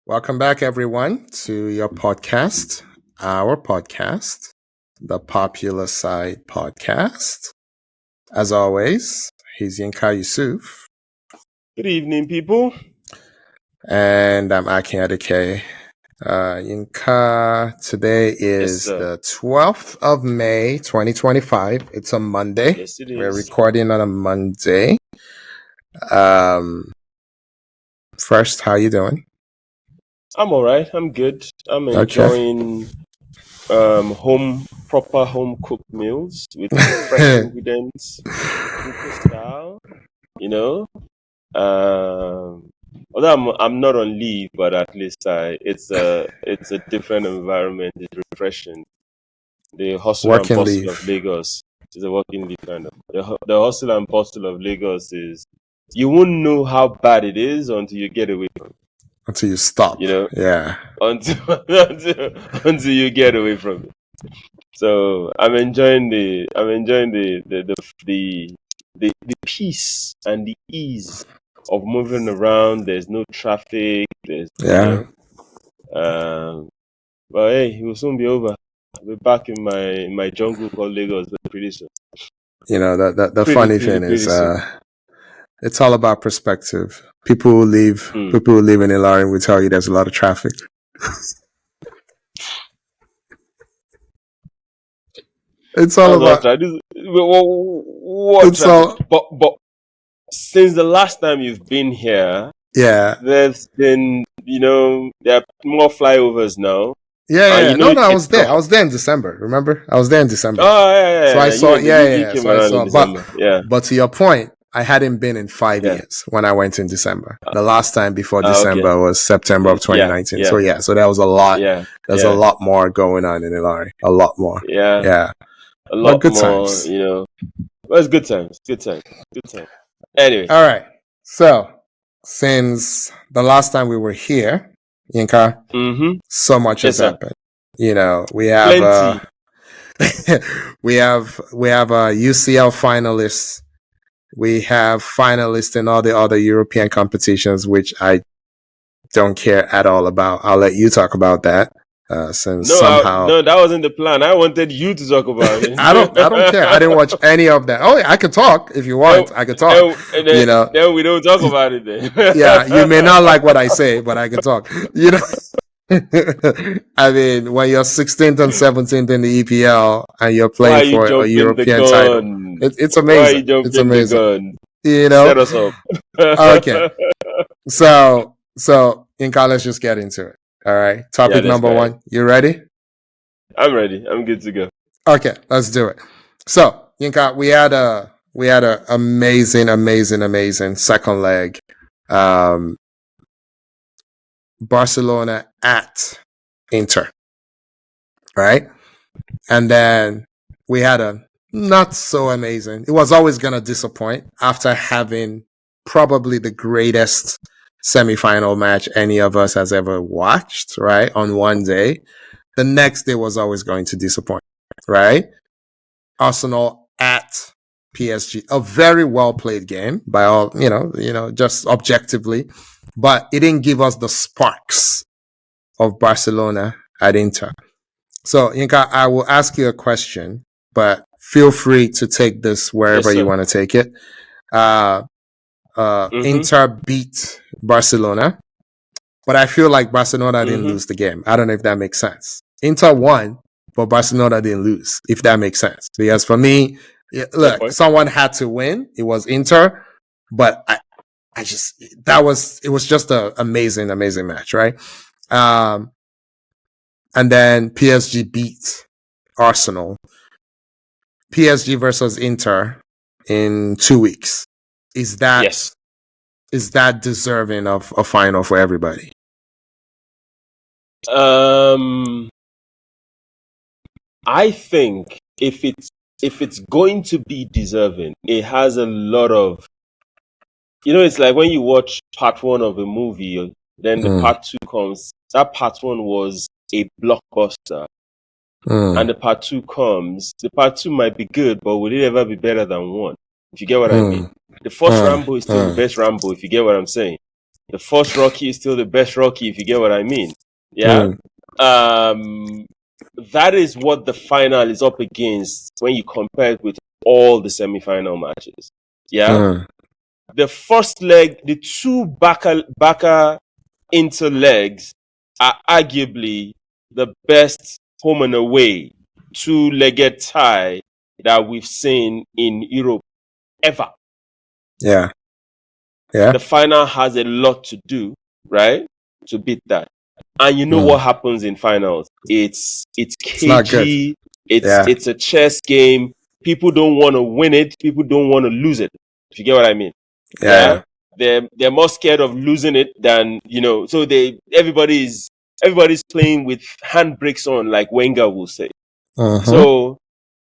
Welcome back, everyone, to your podcast, our podcast, the Popular Side Podcast. As always, he's Yinka Yusuf. Good evening, people. And I'm Akin Adike. Yinka, today is the 12th of May, 2025. It's a Monday. Yes, it is. We're recording on a Monday. First, how you doing? I'm all right. I'm good. I'm enjoying proper home cooked meals with fresh ingredients, cooker style. Although I'm not on leave, but at least it's a different environment. It's refreshing. The hustle and bustle of Lagos is a working leave kind of. The hustle and bustle of Lagos is you won't know how bad it is until you get away from it. Until you stop, yeah. Until you get away from it. So I'm enjoying the peace and the ease of moving around. There's no traffic. But hey, it will soon be over. I'll be back in my jungle called Lagos pretty soon. The funny thing is, it's all about perspective. People who live in Ilorin will tell you there's a lot of traffic. It's all about. But since the last time you've been here, there's been there are more flyovers now. Yeah. No, I was there. I was there in December. Remember, I was there in December. Oh yeah. So I saw. But to your point, I hadn't been in 5 years when I went in December. The last time before December was September of 2019. So there was a lot. There's a lot more going on in Ilorin. A lot more. Yeah. A lot good more. Times. Well, it's good times. Good time. Anyway. All right. So since the last time we were here, Yinka, so much has happened. We have we have UCL finalists. We have finalists in all the other European competitions, which I don't care at all about. I'll let you talk about that. That wasn't the plan. I wanted you to talk about it. I don't care. I didn't watch any of that. Oh, I could talk if you want. I could talk. Then we don't talk about it then. Yeah, you may not like what I say, but I can talk. I mean, when you're 16th and 17th in the EPL and you're playing for a European title, it's amazing. It's amazing. Set us up. Okay. So Inka, let's just get into it. All right. Topic number one. You ready? I'm ready. I'm good to go. Okay, let's do it. So, Yinka, we had a amazing second leg. Barcelona at Inter. Right? And then we had a not so amazing. It was always going to disappoint after having probably the greatest semi-final match any of us has ever watched, right? On one day. The next day was always going to disappoint, right? Arsenal at PSG. A very well played game by all, just objectively. But it didn't give us the sparks of Barcelona at Inter. So, Yinka, I will ask you a question, but feel free to take this wherever you want to take it. Inter beat Barcelona, but I feel like Barcelona didn't lose the game. I don't know if that makes sense. Inter won, but Barcelona didn't lose, if that makes sense. Because for me, look, someone had to win. It was Inter, but it was just an amazing match, right? And then PSG beat Arsenal. PSG versus Inter in 2 weeks. Is that deserving of a final for everybody? I think if it's going to be deserving, it has a lot of it's like when you watch part one of a movie, then the part two comes. That part one was a blockbuster. And the part two comes. The part two might be good, but will it ever be better than one? If you get what I mean. The first Rambo is still the best Rambo, if you get what I'm saying. the first Rocky is still the best Rocky, if you get what I mean. Yeah. Mm. That is what the final is up against when you compare it with all the semi-final matches. Yeah. Mm. The first leg, the two Barca Inter legs are arguably the best home and away two-legged tie that we've seen in Europe ever. Yeah. Yeah. The final has a lot to do, right, to beat that. And you know Mm. what happens in finals? It's It's not good. cagey. It's Yeah. it's a chess game. People don't want to win it. People don't want to lose it. If you get what I mean, Yeah. yeah. They're more scared of losing it than So everybody's playing with handbrakes on, like Wenger will say. Mm-hmm. So,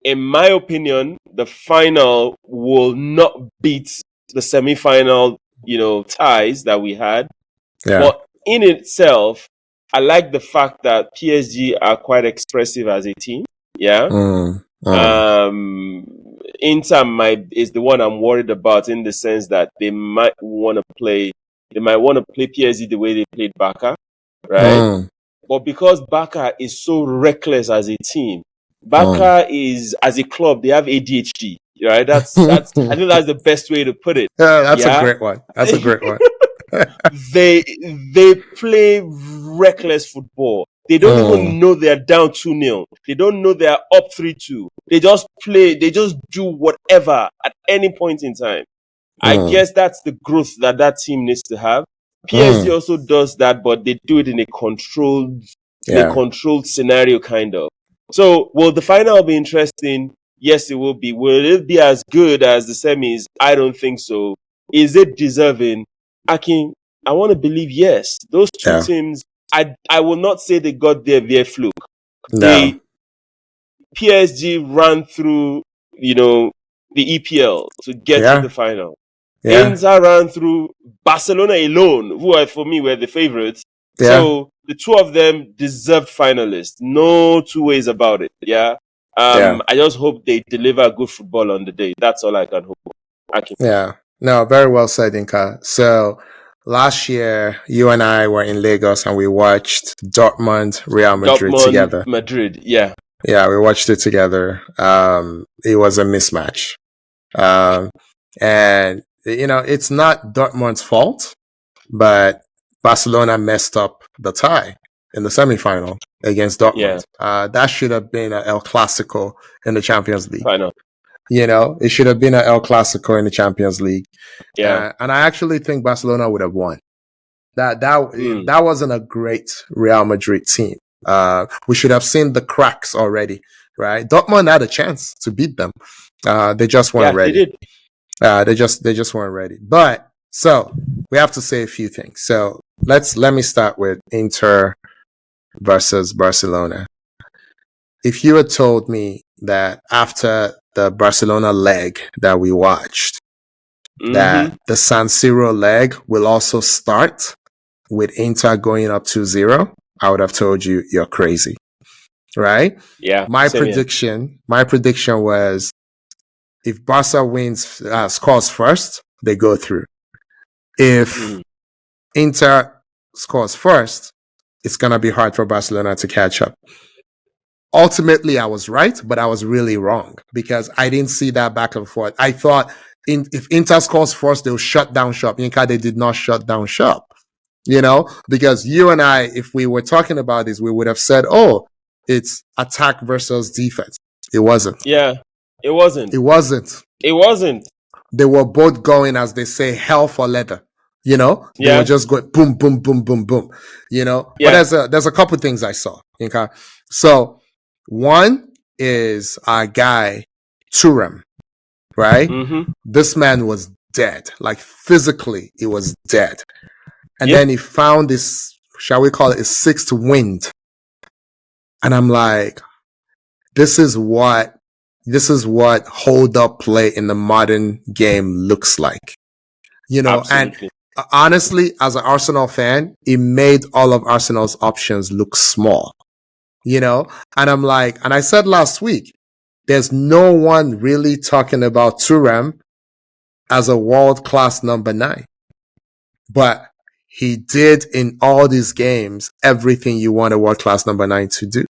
in my opinion, the final will not beat the semi-final, ties that we had. Yeah. But in itself, I like the fact that PSG are quite expressive as a team. Yeah. Mm. Mm. Um, Inter is the one I'm worried about, in the sense that they might want to play PSG the way they played Barca, right? Mm. But because Barca is so reckless as a team, Mm. Barca is, as a club, they have ADHD, right? I think that's the best way to put it. Yeah, that's a Yeah. great one. That's a great one. they they play reckless football. They don't Mm. even know they're down 2-0. They don't know they're up 3-2. They just play, they just do whatever at any point in time. I Mm. guess that's the growth that team needs to have. PSG Mm. also does that, but they do it in a Yeah. controlled scenario, kind of. So, will the final be interesting? Yes, it will be. Will it be as good as the semis? I don't think so. Is it deserving? Akin, I want to believe yes. Those two Yeah. teams, I will not say they got there via fluke. No. They PSG ran through, the EPL to get to Yeah. the final. Yeah. Inter ran through Barcelona alone, who are, for me, were the favorites. Yeah. So the two of them deserved finalists. No two ways about it. Yeah. Yeah. I just hope they deliver good football on the day. That's all I can hope for. Akin. Yeah. No, very well said, Inka. So last year, you and I were in Lagos and we watched Dortmund, Real Madrid Dortmund, together. Madrid. Yeah. Yeah, we watched it together. It was a mismatch. Um, and, it's not Dortmund's fault, but Barcelona messed up the tie in the semifinal against Yeah. Dortmund. That should have been a El Clasico in the Champions League. Final. It should have been an El Clasico in the Champions League. Yeah. And I actually think Barcelona would have won. Mm. That wasn't a great Real Madrid team. We should have seen the cracks already, right? Dortmund had a chance to beat them. They just weren't Yeah, they ready. did. They just weren't ready. But so we have to say a few things. So let me start with Inter versus Barcelona. If you had told me that after the Barcelona leg that we watched, that the San Siro leg will also start with Inter going up 2-0, I would have told you you're crazy. Right? Yeah. My Same here. prediction was if Barca scores first, they go through. If Inter scores first, it's going to be hard for Barcelona to catch up. Ultimately, I was right, but I was really wrong because I didn't see that back and forth. I thought if Inter scores first, they'll shut down shop. Inca, they did not shut down shop. Because you and I, if we were talking about this, we would have said, oh, it's attack versus defense. It wasn't. Yeah. It wasn't. It wasn't. It wasn't. They were both going, as they say, hell for leather. They were Yeah. just going boom, boom, boom, boom, boom. But Yeah. there's a couple things I saw. Okay, so one is our guy Turam, right? This man was dead, like physically, he was dead, and then he found this, shall we call it, a sixth wind, and I'm like, this is what hold up play in the modern game looks like. Absolutely. And honestly, as an Arsenal fan, it made all of Arsenal's options look small, and I'm like, and I said last week, there's no one really talking about Thuram as a world-class number 9. But he did in all these games everything you want a world class number 9 to do.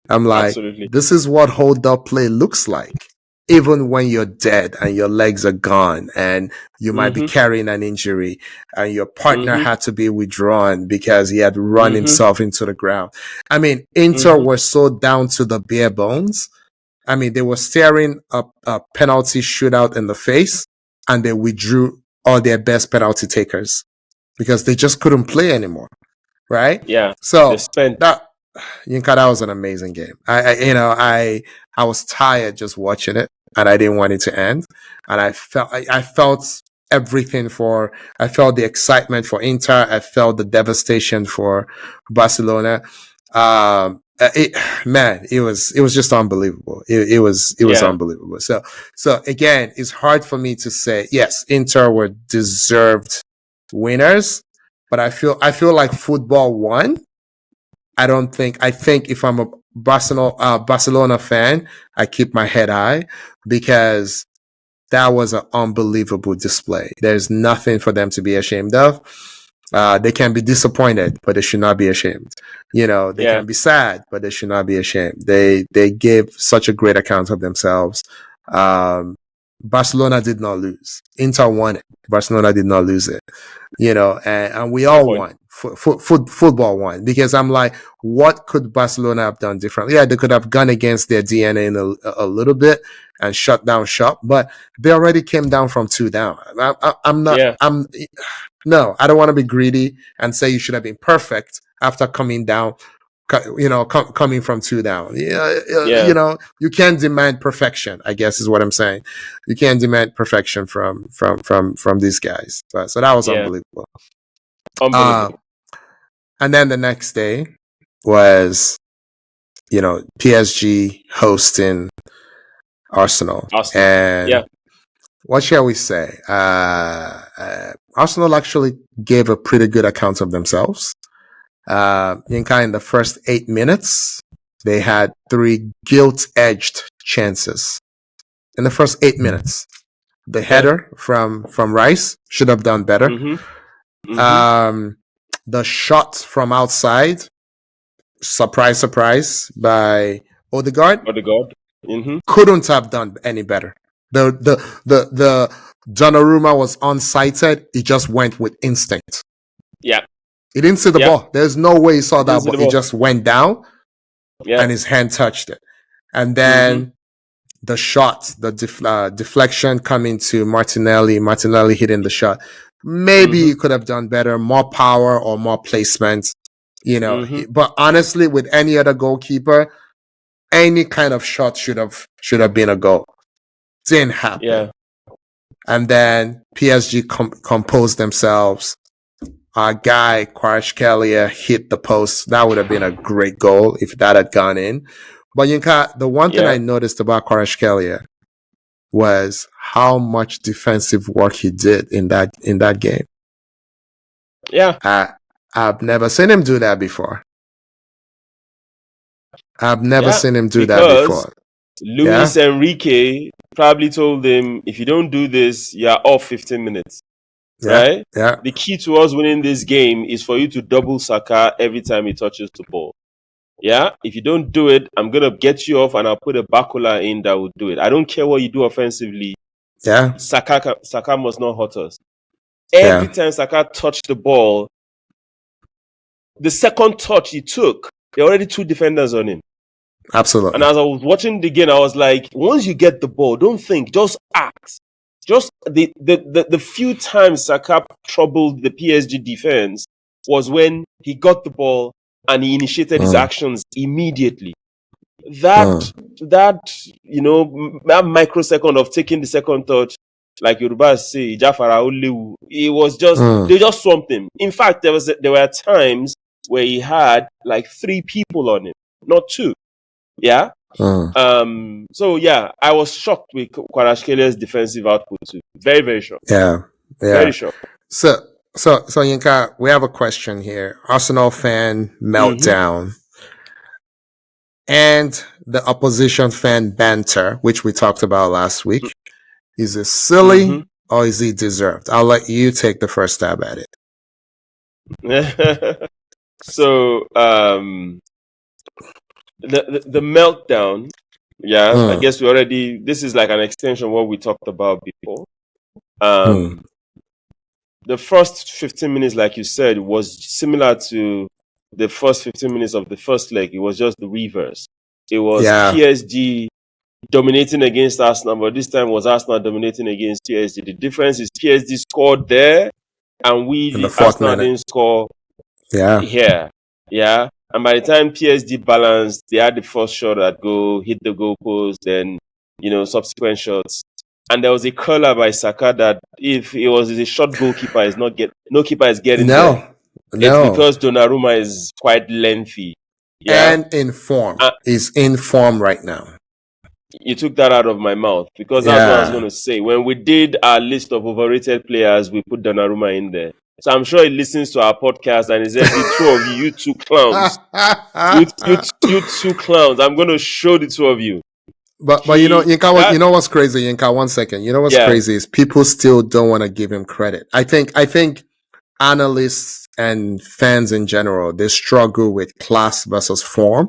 I'm like, Absolutely. this is what hold up play looks like. Even when you're dead and your legs are gone and you might be Mm-hmm. carrying an injury and your partner Mm-hmm. had to be withdrawn because he had run Mm-hmm. himself into the ground. I mean, Inter Mm-hmm. were so down to the bare bones. I mean, they were staring a penalty shootout in the face and they withdrew all their best penalty takers because they just couldn't play anymore. Right? Yeah. They So spent. that Yinka, that was an amazing game. I was tired just watching it, and I didn't want it to end. And I felt everything for. I felt the excitement for Inter. I felt the devastation for Barcelona. It, man, it was just unbelievable. It was Yeah. unbelievable. So again, it's hard for me to say yes, Inter were deserved winners, but I feel like football won. I think if I'm a Barcelona fan, I keep my head high because that was an unbelievable display. There's nothing for them to be ashamed of. They can be disappointed, but they should not be ashamed. You know, they Yeah. can be sad, but they should not be ashamed. They gave such a great account of themselves. Um, Barcelona did not lose. Inter won it. Barcelona did not lose it. You know, and we Fair all point. won. Football won because I'm like, what could Barcelona have done differently? Yeah, they could have gone against their DNA in a little bit and shut down shop, but they already came down from 2 down. I'm not. Yeah. I'm no. I don't want to be greedy and say you should have been perfect after coming down. Coming from 2 down. Yeah, Yeah. you can't demand perfection. I guess is what I'm saying. You can't demand perfection from these guys. So that was Yeah. unbelievable. Uh, Unbelievable. and then the next day was, PSG hosting Arsenal. Arsenal. And Yeah. what shall we say? Arsenal actually gave a pretty good account of themselves. Yinka, in the first 8 minutes, they had 3 gilt-edged chances. In the first 8 minutes, the Yeah. header from Rice should have done better. Mm-hmm. Mm-hmm. The shot from outside, surprise, surprise, by Odegaard, For the God. Mm-hmm. couldn't have done any better. The Donnarumma was unsighted. He just went with instinct. Yeah. He didn't see the Yeah. ball. There's no way he saw Didn't that see ball. the He ball. just went down Yeah. and his hand touched it. And Mm-hmm. then the shot, the deflection coming to Martinelli hitting the shot. Maybe Mm-hmm. he could have done better, more power or more placement, Mm-hmm. But honestly, with any other goalkeeper, any kind of shot should have been a goal. Didn't happen. Yeah. And then PSG composed themselves. Our guy Kvaratskhelia hit the post. That would have been a great goal if that had gone in. But Yinka, the one thing Yeah. I noticed about Kvaratskhelia was how much defensive work he did in that game. Yeah. I've never seen him do that before. I've never Yeah. seen him do that Because before. Luis Yeah, Enrique probably told him, if you don't do this, you're off 15 minutes. yeah, Right? yeah, The key to us winning this game is for you to double Saka every time he touches the ball. Yeah? If you don't do it, I'm going to get you off and I'll put a Bakula in that will do it. I don't care what you do offensively. yeah, Saka must not hurt us. Every yeah. time Saka touched the ball, the second touch he took, there were already 2 defenders on him. And Absolutely. as I was watching the game, I was like, once you get the ball, don't think, just act. Just the few times Saka troubled the PSG defense was when he got the ball and he initiated his actions immediately. That that microsecond of taking the second touch, like Yoruba say, Jafara Olewu, it was just they just swamped him. In fact, there were times where he had like 3 people on him, not 2. Yeah. So yeah, I was shocked with Kvaratskhelia defensive output too. Very, very shocked. Yeah, Very yeah. shocked. So Yinka, we have a question here. Arsenal fan Mm-hmm. meltdown and the opposition fan banter, which we talked about last week. Is it silly Mm-hmm. or is it deserved? I'll let you take the first stab at it. So the meltdown. Yeah, I Mm, guess we already. This is like an extension of what we talked about before. mm. Um, the first 15 minutes, like you said, was similar to the first 15 minutes of the first leg. It was just the reverse. It was Yeah, PSG dominating against Arsenal, but this time was Arsenal dominating against PSG. The difference is PSG scored there, and we, in the the fourth Arsenal, minute. didn't score Yeah, here. Yeah. And by the time PSG balanced, they had the first shot at goal, hit the goal post, then, subsequent shots. And there was a curler by Saka that if it was a short goalkeeper, is not get no keeper is getting there. no, It's no. because Donnarumma is quite lengthy. Yeah. And in form. Uh, He's in form right now. you took that out of my mouth because that's what I was going Yeah. to say. When we did our list of overrated players, we put Donnarumma in there. So I'm sure he listens to our podcast and he said, "The two of you, you two clowns, you two clowns. I'm going to show the two of you." But He You that know what's crazy, Yinka? 1 second. You know what's Yeah. crazy is people still don't want to give him credit. I think analysts and fans in general, they struggle with class versus form,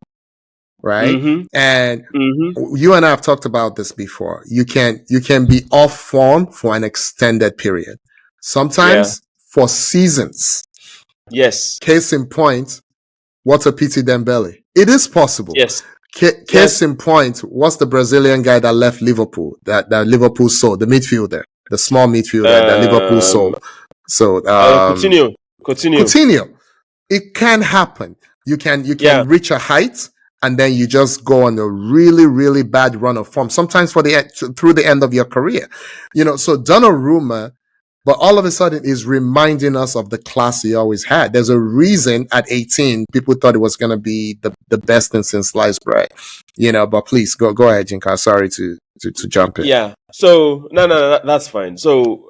right? Mm-hmm. And Mm-hmm. you and I have talked about this before. You can be off form for an extended period. Yeah. Sometimes for seasons. Yes. Case in point, what a pity Dembele. It is possible. Yes. Case in point, what's the Brazilian guy that left Liverpool? That Liverpool sold, the midfielder, the small midfielder that Liverpool Um. sold. So Coutinho. Coutinho. Coutinho. It can happen. You can Yeah. reach a height and then you just go on a really, really bad run of form. Sometimes through the end of your career. So Donnarumma, but all of a sudden is reminding us of the class he always had. There's a reason at 18 people thought it was going to be the best thing since sliced bread. But please go ahead, Jinka. Sorry to jump in. Yeah. So no, that's fine. So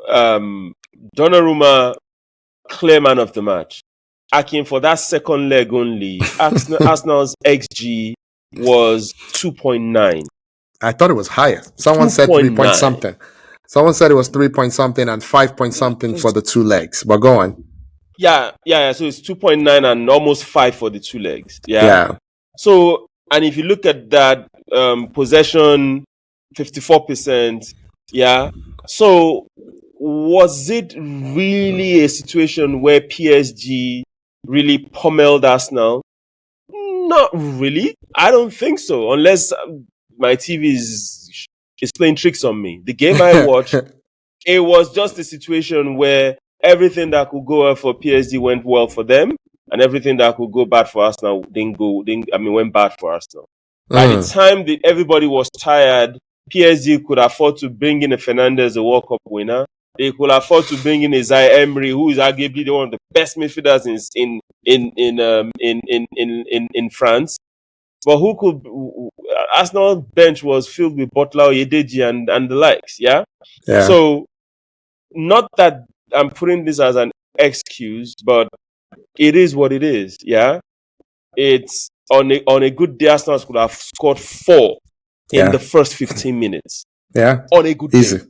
Donnarumma, clear man of the match. Akin, for that second leg only, Arsenal's XG was 2.9. I thought it was higher. Someone said 3 point 2.9. something. Someone said it was 3 point something and 5 point something for the two legs. But go on. Yeah. So it's 2.9 and almost 5 for the two legs. Yeah. Yeah. So, and if you look at that possession, 54%. Yeah. So, was it really a situation where PSG really pummeled Arsenal? Not really. I don't think so. Unless my TV is playing tricks on me. The game I watched, it was just a situation where everything that could go well for PSG went well for them, and everything that could go bad for Arsenal went bad for Arsenal. By the time that everybody was tired, PSG could afford to bring in a Fernandes, a World Cup winner. They could afford to bring in a Zaire Emery, who is arguably one of the best midfielders in France. But who could Arsenal bench was filled with Butler, Oyedeji, and the likes. Yeah. Yeah. So not that I'm putting this as an excuse, but it is what it is. Yeah. It's on a good day, Arsenal could have scored 4 in Yeah. the first 15 minutes. Yeah. On a good Easy. day.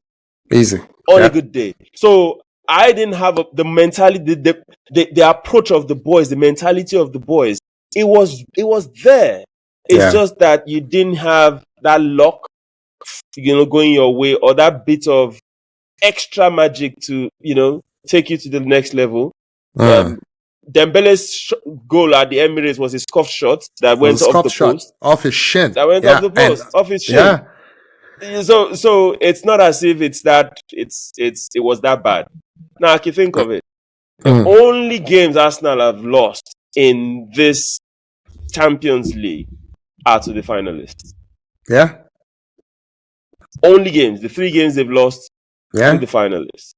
Easy. On Yeah. a good day. So I didn't have the mentality, the approach of the boys, the mentality of the boys. It was there. It's Yeah. just that you didn't have that luck, going your way, or that bit of extra magic to, take you to the next level. Mm. Dembele's goal at the Emirates was a scuffed shot that It was went a off scuff the shot post. off his shin. That went off Yeah. the And post, off his shin. yeah. So it's not as if it was that bad. Now, I can think of it. The Mm. only games Arsenal have lost in this Champions League are to the finalists. Yeah. Only games, the 3 games they've lost to Yeah. the finalists.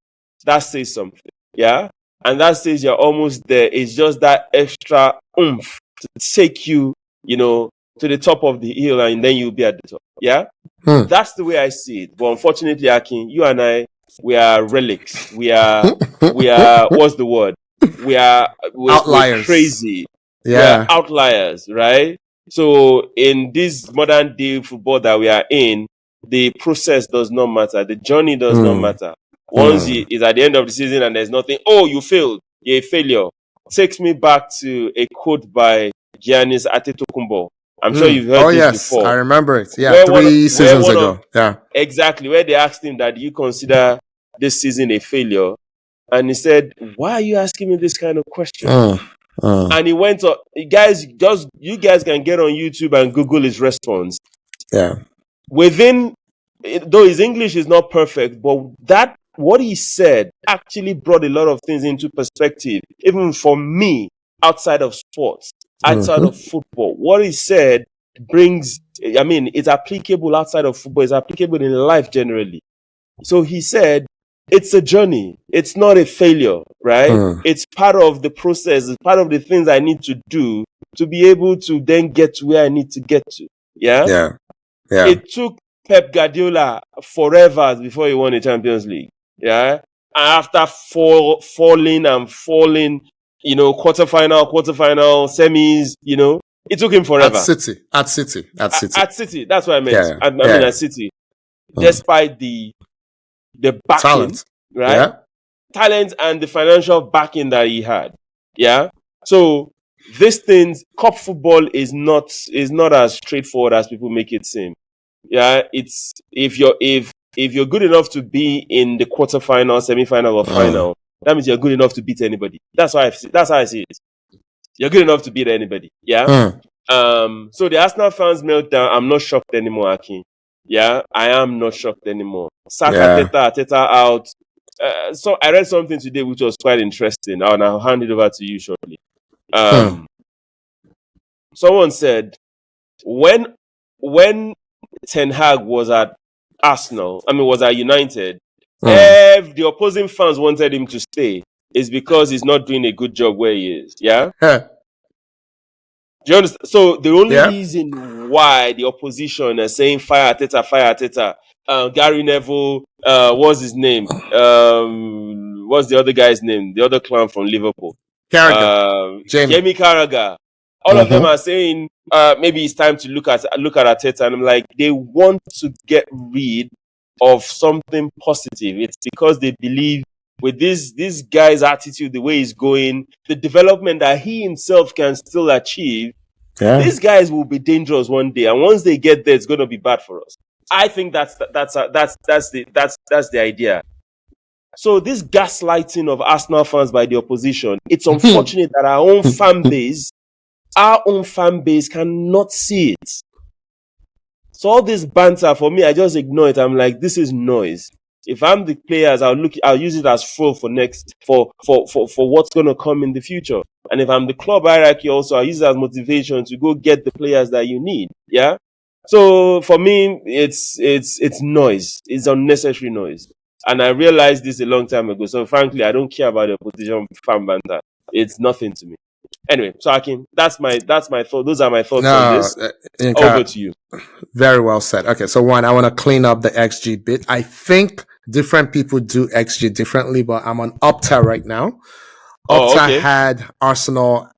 That says something. Yeah? And that says you're almost there. It's just that extra oomph to take you, to the top of the hill, and then you'll be at the top. Yeah? Mm. That's the way I see it. But unfortunately, Akin, you and I, we are relics. We are what's the word? We're Outliers. crazy. Yeah. We're outliers, right? So in this modern day football that we are in, the process does not matter. The journey does not matter. Once it's at the end of the season and there's nothing, oh, you failed. You're a failure. takes me back to a quote by Giannis Antetokounmpo. I'm sure you've heard Oh this yes, I before. remember it. Yeah, Where three where seasons one of ago. Yeah. exactly where they asked him that, do you consider this season a failure? And he said, "Why are you asking me this kind of question?" And he went on, guys, just you guys can get on YouTube and Google his response. Yeah. Within, though his English is not perfect, but that what he said actually brought a lot of things into perspective, even for me, outside of sports, outside of football. What he said brings, I mean, it's applicable outside of football, it's applicable in life generally. So he said, it's a journey. It's not a failure, right? It's part of the process. It's part of the things I need to do to be able to then get to where I need to get to. Yeah. Yeah. Yeah. It took Pep Guardiola forever before he won the Champions League. Yeah. And after falling, quarterfinal, semis, it took him At forever. City. At City. That's what I meant. Yeah. I mean, at City. Despite the backing, Talent. right? Yeah. Talent and the financial backing that he had. Yeah. So these things, cup football is not as straightforward as people make it seem. Yeah. It's if you're good enough to be in the quarterfinal, semi-final, or final, that means you're good enough to beat anybody. That's how I see it. You're good enough to beat anybody. Yeah. So the Arsenal fans meltdown, I'm not shocked anymore, Akin. Yeah, I am not shocked anymore. Arteta out. So I read something today which was quite interesting, and I'll hand it over to you shortly. Someone said when Ten Hag was at was at United, if the opposing fans wanted him to stay, it's because he's not doing a good job where he is. Yeah. Do you understand? So the only reason why the opposition are saying fire Arteta, Gary Neville, what's his name? What's the other guy's name? The other clown from Liverpool, Jamie Carragher. All of them are saying maybe it's time to look at Arteta, and I'm like, they want to get rid of something positive. It's because they believe with this guy's attitude, the way he's going, the development that he himself can still achieve, these guys will be dangerous one day. And once they get there, it's going to be bad for us. I think that's the idea. So this gaslighting of Arsenal fans by the opposition, it's unfortunate that our own fan base cannot see it. So all this banter, for me, I just ignore it. I'm like, this is noise. If I'm the players, I'll use it as fuel for what's going to come in the future. And if I'm the club hierarchy also, I'll use it as motivation to go get the players that you need. Yeah. So for me, it's noise. It's unnecessary noise. And I realized this a long time ago. So frankly, I don't care about the opposition fan banter. It's nothing to me. Anyway, so Akin, that's my thought. Those are my thoughts on this. Over to you. Very well said. Okay, so one, I want to clean up the XG bit. I think different people do XG differently, but I'm on Opta right now. Opta had Arsenal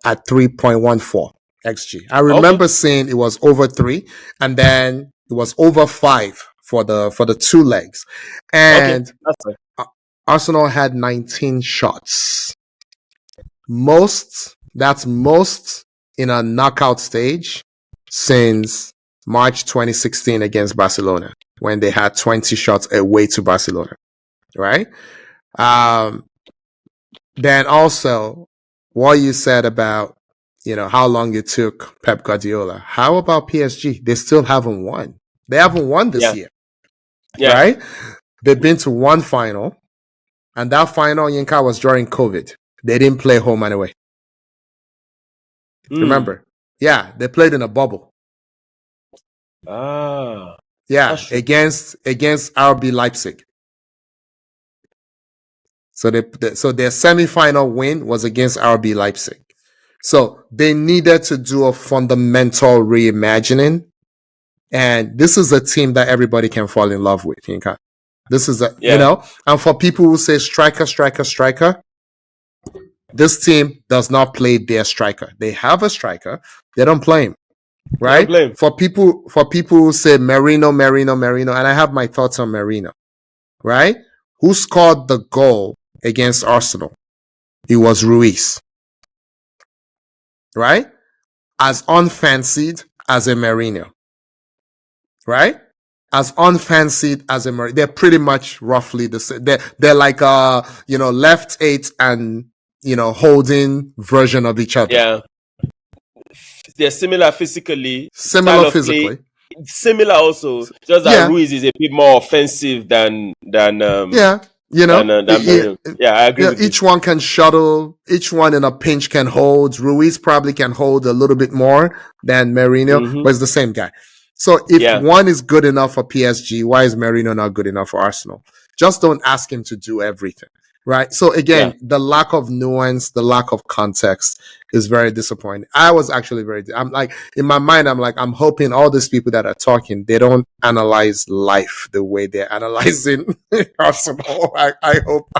at 3.14 XG. I remember seeing it was over 3, and then it was over 5 for the 2 legs. And Arsenal had 19 shots. That's most in a knockout stage since March 2016 against Barcelona, when they had 20 shots away to Barcelona, right? Then also what you said about, how long it took Pep Guardiola. How about PSG? They still haven't won. They haven't won this year, right? They've been to one final, and that final, Yinka, was during COVID. They didn't play home and away. Remember? Yeah, they played in a bubble. Yeah, against RB Leipzig. So their semi-final win was against RB Leipzig. So they needed to do a fundamental reimagining. And this is a team that everybody can fall in love with. This is and for people who say striker, this team does not play their striker. They have a striker. They don't play him. Right? For people who say Merino, and I have my thoughts on Merino. Right? Who scored the goal against Arsenal? It was Ruiz. right? As unfancied as a Mourinho, right? As unfancied as a Mourinho. They're pretty much roughly the same. They're like left eight and holding version of each other. Yeah. They're similar physically, Similar style of play physically. similar also. Just that Yeah, Ruiz is a bit more offensive yeah. than Mourinho. Yeah, I agree with you. Each one can shuttle. Each one in a pinch can hold. Ruiz probably can hold a little bit more than Mourinho, but it's the same guy. So if Yeah. one is good enough for PSG, why is Mourinho not good enough for Arsenal? Just don't ask him to do everything, right? So Yeah. again, the lack of nuance, the lack of context is very disappointing. I was actually I'm like, in my mind, I'm hoping all these people that are talking, they don't analyze life the way they're analyzing Arsenal. I hope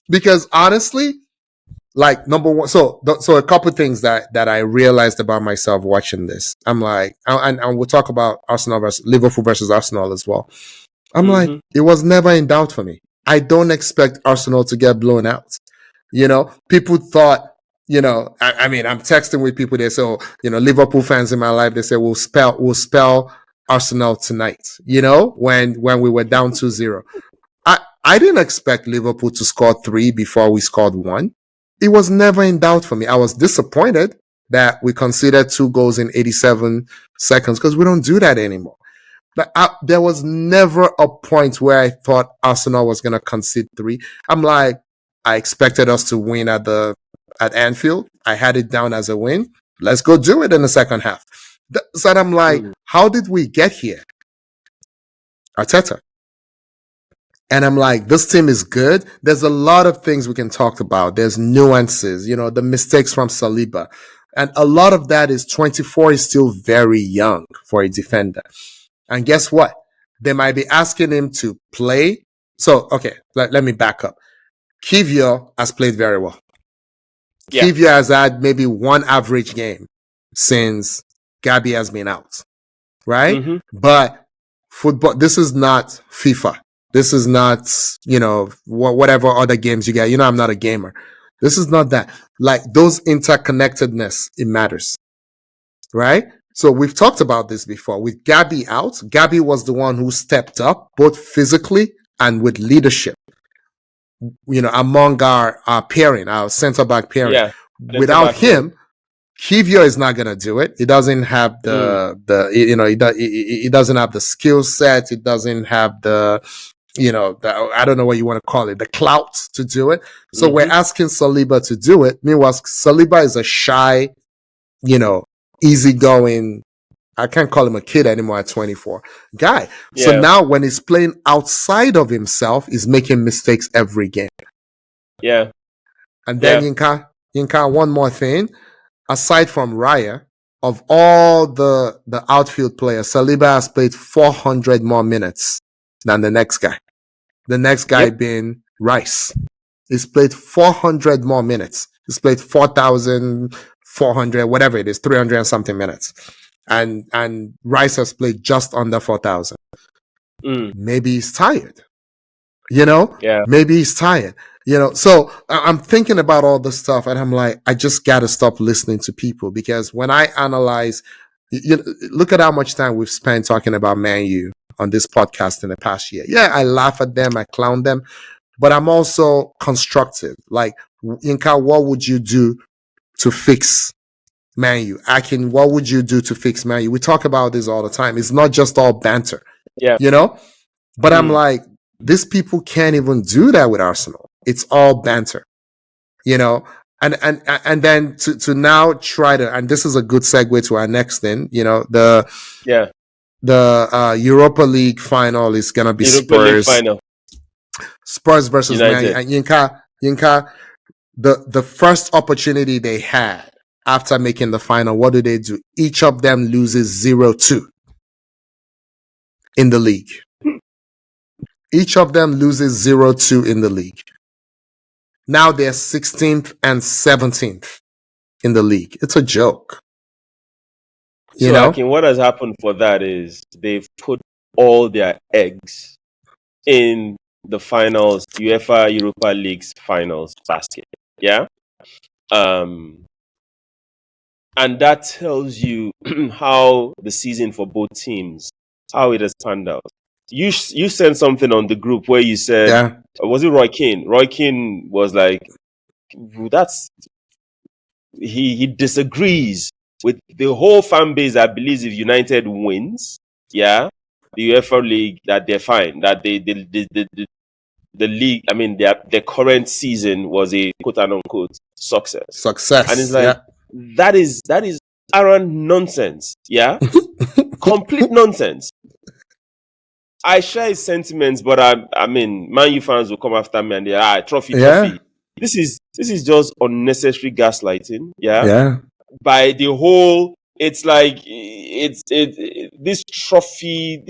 because honestly, like number one, so a couple of things that I realized about myself watching this. I'm like, and we'll talk about Arsenal versus Liverpool versus Arsenal as well. I'm like, it was never in doubt for me. I don't expect Arsenal to get blown out. People thought, I mean, I'm texting with people. They say, oh, Liverpool fans in my life. They say we'll spell Arsenal tonight. When we were down 2-0. I didn't expect Liverpool to score 3 before we scored 1. It was never in doubt for me. I was disappointed that we conceded 2 goals in 87 seconds because we don't do that anymore. But there was never a point where I thought Arsenal was going to concede 3. I'm like, I expected us to win at Anfield. I had it down as a win. Let's go do it in the second half. So I'm like, how did we get here? Arteta. And I'm like, this team is good. There's a lot of things we can talk about. There's nuances, the mistakes from Saliba. And a lot of that is 24 is still very young for a defender. And guess what? They might be asking him to play. So, okay, let me back up. Kivio has played very well. Yeah. Kivio has had maybe one average game since Gabby has been out, right? But football, this is not FIFA. This is not, whatever other games you get. I'm not a gamer. This is not that. Like those interconnectedness, it matters, right? So we've talked about this before. With Gabby out, Gabby was the one who stepped up both physically and with leadership, among our pairing, our center back pairing. Yeah. Without him, Kivio is not gonna do it. He doesn't have he doesn't have the skill set. He doesn't have I don't know what you want to call it, the clout to do it. So we're asking Saliba to do it. Meanwhile, Saliba is a shy, easygoing. I can't call him a kid anymore at 24 guy. Yeah. So now when he's playing outside of himself, he's making mistakes every game. Yeah. And then Yinka, one more thing. Aside from Raya, of all the outfield players, Saliba has played 400 more minutes than the next guy. The next guy being Rice. He's played 400 more minutes. He's played 4,400, whatever it is, 300 and something minutes. And Rice has played just under 4,000. Maybe he's tired. Maybe he's tired. So I'm thinking about all this stuff and I'm like, I just got to stop listening to people because when I analyze, look at how much time we've spent talking about Man U on this podcast in the past year. Yeah, I laugh at them, I clown them, but I'm also constructive. Like, Inka, what would you do to fix Man U? Akin, what would you do to fix Man U? We talk about this all the time. It's not just all banter, but I'm like, these people can't even do that with Arsenal. It's all banter, and then to now try to, and this is a good segue to our next thing, the Europa League final is gonna be Spurs versus United. Man U. And Yinka, the first opportunity they had after making the final, what do? Each of them loses 0-2 in the league. Each of them loses 0-2 in the league. Now they're 16th and 17th in the league. It's a joke. Akin, what has happened for that is they've put all their eggs in the finals, UEFA Europa League's finals basket. Yeah. And that tells you how the season for both teams, how it has panned out. You sent something on the group where you said, Yeah. was it Roy Keane? Roy Keane was like, that's he disagrees with the whole fan base that believes if United wins, yeah, the UEFA League, that they're fine, that the league, I mean, their current season was a quote unquote success, and it's Success. like Yeah. that is arrant nonsense, yeah, complete nonsense. I share his sentiments, but I mean, Man U fans will come after me and they trophy, Yeah. trophy. This is just unnecessary gaslighting, yeah. Yeah. By the whole, it's like this trophy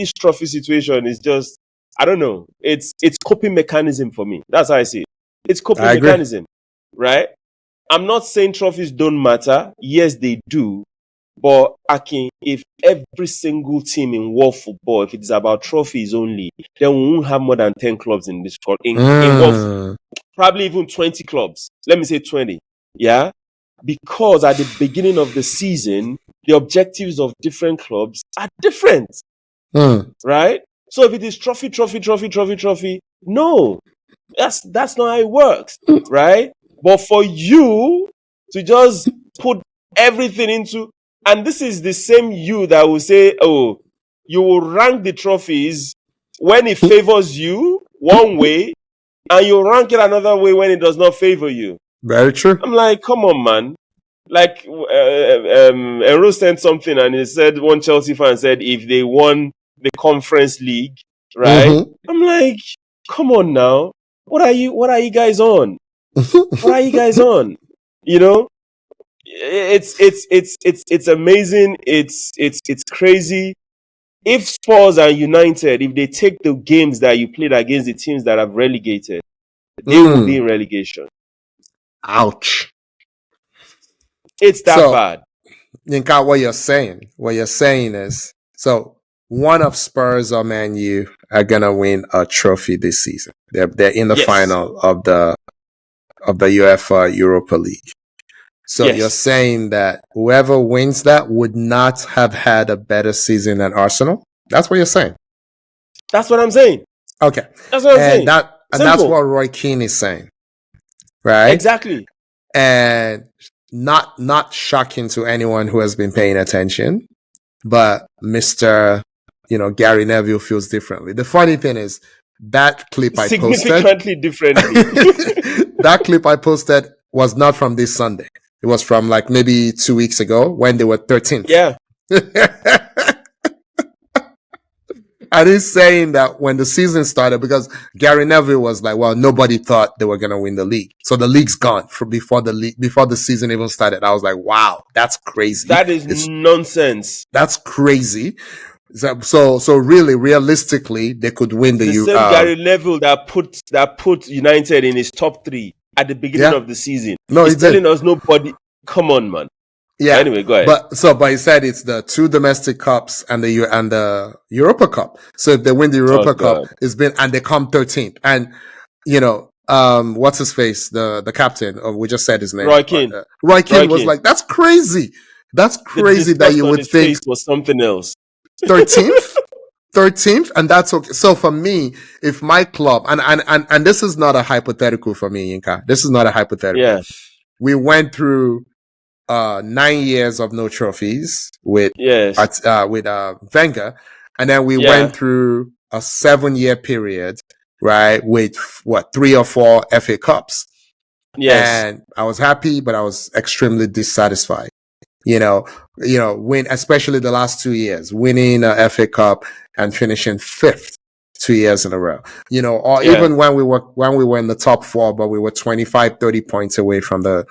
situation is just, I don't know. It's coping mechanism for me. That's how I see it. It's I coping agree. mechanism, right? I'm not saying trophies don't matter. Yes, they do. But Akin, if every single team in world football, if it is about trophies only, then we won't have more than 10 clubs in this in world football. Mm. Probably even 20 clubs. Let me say 20. Yeah. Because at the beginning of the season, the objectives of different clubs are different, Mm. right? So if it is trophy, no, that's not how it works, right? But for you to just put everything into, and this is the same you that will say, oh, you will rank the trophies when it favors you one way, and you rank it another way when it does not favor you. Very true. I'm like, come on, man. Like, Enro sent something and he said, one Chelsea fan said, if they won the Conference League, right? Mm-hmm. I'm like, come on now. What are you guys on? What are you guys on? You know, it's amazing. It's crazy. If Spurs and United, if they take the games that you played against the teams that have relegated, they will be in relegation. Ouch. It's that So, bad. Yinka, what you're saying is, so one of Spurs or Man U are gonna win a trophy this season. They're in the Yes. final of the UEFA Europa League. So you're Yes. saying that whoever wins that would not have had a better season than Arsenal? That's what you're saying. That's what I'm saying. Okay. That's what I'm And saying. that's Simple. what Roy Keane is saying. Right? Exactly. And not shocking to anyone who has been paying attention, but Mr. Gary Neville feels differently. The funny thing is that clip I posted, Significantly differently. that clip I posted was not from this Sunday. It was from like maybe 2 weeks ago when they were 13th. Yeah. And he's saying that when the season started, because Gary Neville was like, well, nobody thought they were going to win the league. So the league's gone from before the season even started. I was like, wow, that's crazy. That is nonsense. That's crazy. So really, realistically, they could win The same Gary Neville that put United in his top 3 at the beginning of the season. No, he's telling us nobody. Come on, man. Yeah. Anyway, go ahead. But he said it's the 2 domestic cups and the Europa Cup. So if they win the Europa Cup, and they come 13th. And what's his face? The captain. We just said his name. Roy Keane. Roy Keane was like, that's crazy. That's crazy that you would think face was something else. 13th, and that's okay. So for me, if my club and this is not a hypothetical for me, Yinka. This is not a hypothetical. Yeah. We went through 9 years of no trophies with Wenger, and then we went through a 7-year period, right, with 3 or 4 FA Cups. Yes. And I was happy, but I was extremely dissatisfied. Especially the last 2 years, winning a FA Cup and finishing 5th 2 years in a row. Even when we were in the top 4, but we were 25, 30 points away from the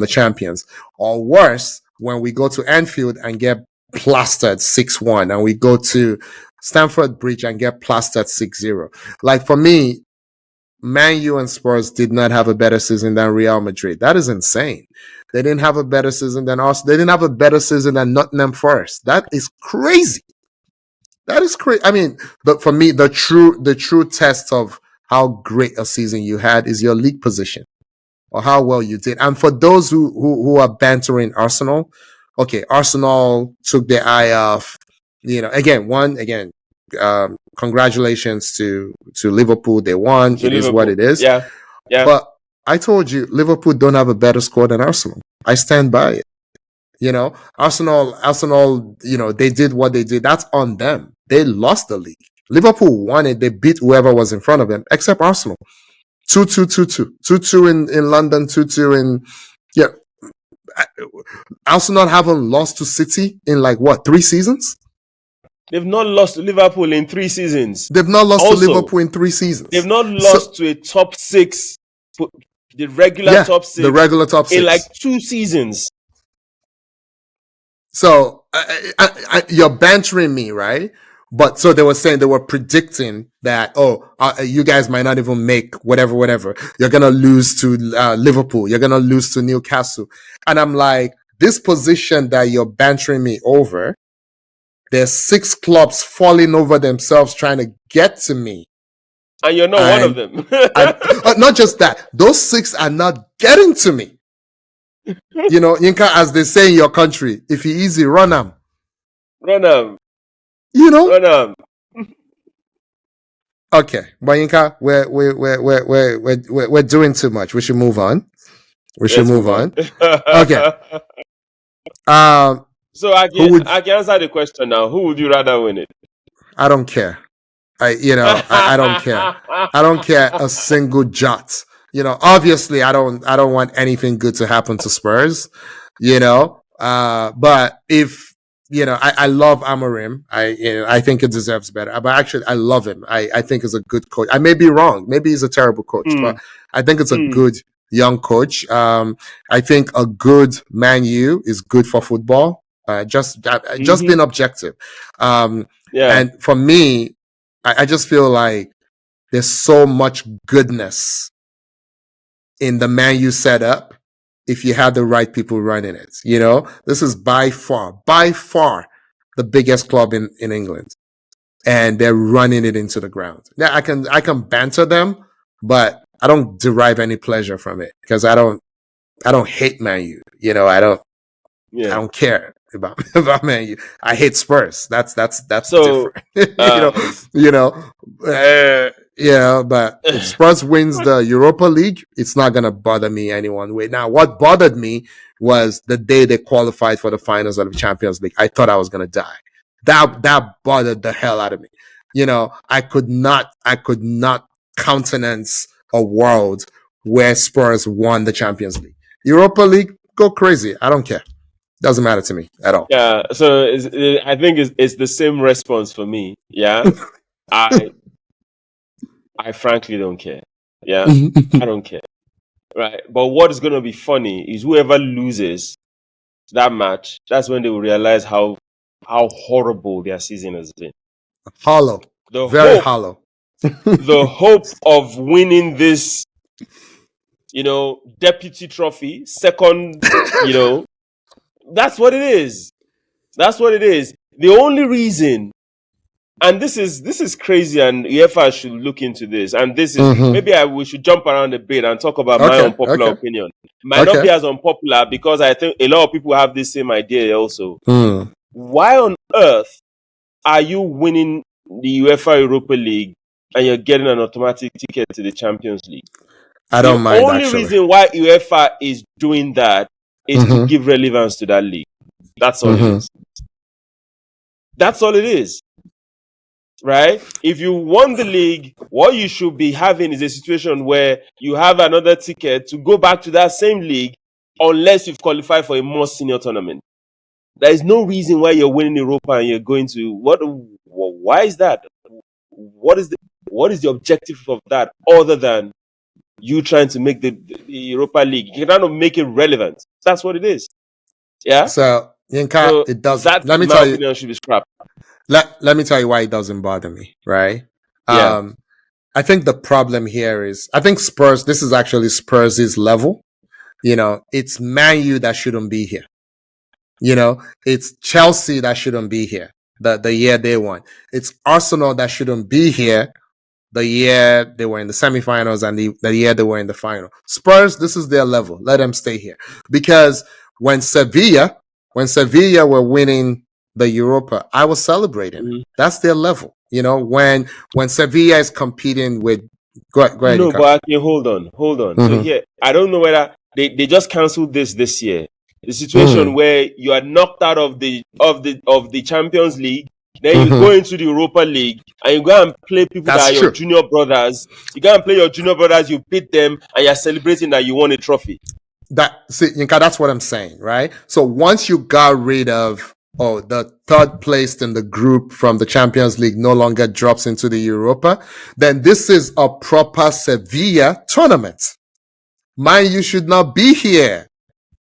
champions. Or worse, when we go to Anfield and get plastered 6-1, and we go to Stamford Bridge and get plastered 6-0. Like for me, Man U and Spurs did not have a better season than Real Madrid. That is insane. They didn't have a better season than us. They didn't have a better season than Nottingham Forest. That is crazy. That is crazy. I mean, but for me, the true test of how great a season you had is your league position, or how well you did. And for those who are bantering Arsenal, okay, Arsenal took their eye off. Congratulations to Liverpool. They won. To It is what Liverpool. it is. Yeah. Yeah. But I told you, Liverpool don't have a better score than Arsenal. I stand by it. Arsenal, they did what they did. That's on them. They lost the league. Liverpool won it. They beat whoever was in front of them, except Arsenal. 2-2, 2-2. 2-2 in London, 2-2 in, yeah. Arsenal haven't lost to City in 3 seasons? They've not lost to Liverpool in 3 seasons. They've not lost Also, to Liverpool in 3 seasons. They've not lost to a top 6, the regular top 6, the regular top 6 in 2 seasons. So you're bantering me, right? But so they were saying, they were predicting that, you guys might not even make whatever. You're going to lose to Liverpool. You're going to lose to Newcastle. And I'm like, this position that you're bantering me over, there's 6 clubs falling over themselves trying to get to me. And you're not one of them. Not just that. Those 6 are not getting to me. Yinka, as they say in your country, if you easy, run them. Run them. Run them. Okay, but Yinka, we're doing too much. We should move on. Let's move on. Okay. So I can answer the question now. Who would you rather win it? I don't care. I don't care. I don't care a single jot. Obviously I don't want anything good to happen to Spurs, but if, I love Amorim. I think it deserves better, but actually I love him. I think he's a good coach. I may be wrong. Maybe he's a terrible coach, but I think it's a good young coach. I think a good Man U is good for football. Just being objective. And for me, I just feel like there's so much goodness in the Man U setup if you have the right people running it. This is by far the biggest club in England, and they're running it into the ground. Now I can banter them, but I don't derive any pleasure from it because I don't hate Man U. I don't care about Man U. I hate Spurs. That's so different. But if Spurs wins the Europa League, it's not gonna bother me any one way. Now, what bothered me was the day they qualified for the finals of the Champions League. I thought I was gonna die. That bothered the hell out of me. I could not countenance a world where Spurs won the Champions League. Europa League, go crazy. I don't care. Doesn't matter to me at all. Yeah, so I think it's the same response for me. Yeah, I frankly don't care. Yeah, I don't care. Right, but what is going to be funny is whoever loses that match, that's when they will realize how horrible their season has been. Hollow, very hollow. The hope of winning this, deputy trophy, second, that's what it is. That's what it is. The only reason, and this is crazy, and UEFA should look into this. And this is maybe we should jump around a bit and talk about my unpopular opinion. It might not be as unpopular because I think a lot of people have the same idea also. Why on earth are you winning the UEFA Europa League and you're getting an automatic ticket to the Champions League? I don't mind. The only reason why UEFA is doing that is to give relevance to that league. That's all it is. That's all it is. Right? If you won the league, what you should be having is a situation where you have another ticket to go back to that same league unless you've qualified for a more senior tournament. There is no reason why you're winning Europa and you're going to why is that? What is the objective of that other than you trying to make the Europa League? You're trying to make it relevant. That's what it is. Yeah. So Yinka, it does. That, let me tell you, opinion should be scrapped. Let me tell you why it doesn't bother me. Right. Yeah. I think the problem here is I think Spurs. This is actually Spurs' level. It's Man U that shouldn't be here. It's Chelsea that shouldn't be here. The year they won. It's Arsenal that shouldn't be here. The year they were in the semifinals and the year they were in the final. Spurs, this is their level. Let them stay here. Because when Sevilla When Sevilla were winning the Europa, I was celebrating it. Mhm. That's their level. When Sevilla is competing with, go ahead, No, Nika. but okay, hold on. So Mm-hmm. here, I don't know whether they just canceled this year. The situation Mm-hmm. where you are knocked out of the Champions League, then you go Mm-hmm. into the Europa League and you go and play people that That's are your true. junior brothers. You go and play your junior brothers, you beat them, and you're celebrating that you won a trophy. That's what I'm saying, right? So once you got rid of the third place in the group from the Champions League no longer drops into the Europa, then this is a proper Sevilla tournament. Man, you should not be here.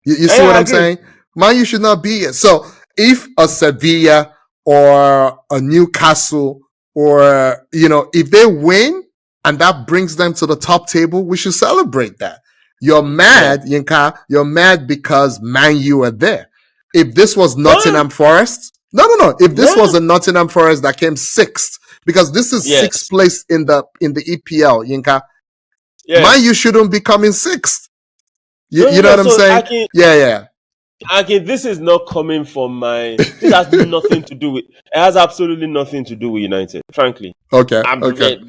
You see Yeah, what I I'm agree. saying? Man, you should not be here. So if a Sevilla or a Newcastle or, if they win and that brings them to the top table, we should celebrate that. You're mad, Yinka. You're mad because Man U are there. If this was No, Nottingham Forest, no. If this was no. a Nottingham Forest that came sixth, because this is sixth Yes. place in the EPL, Yinka, Man Yes. U shouldn't be coming sixth. You, No, no, you know no. what I'm So saying? Yeah. this is not coming from my. This has nothing to do with. It has absolutely nothing to do with United. Frankly, Okay. I'm Okay.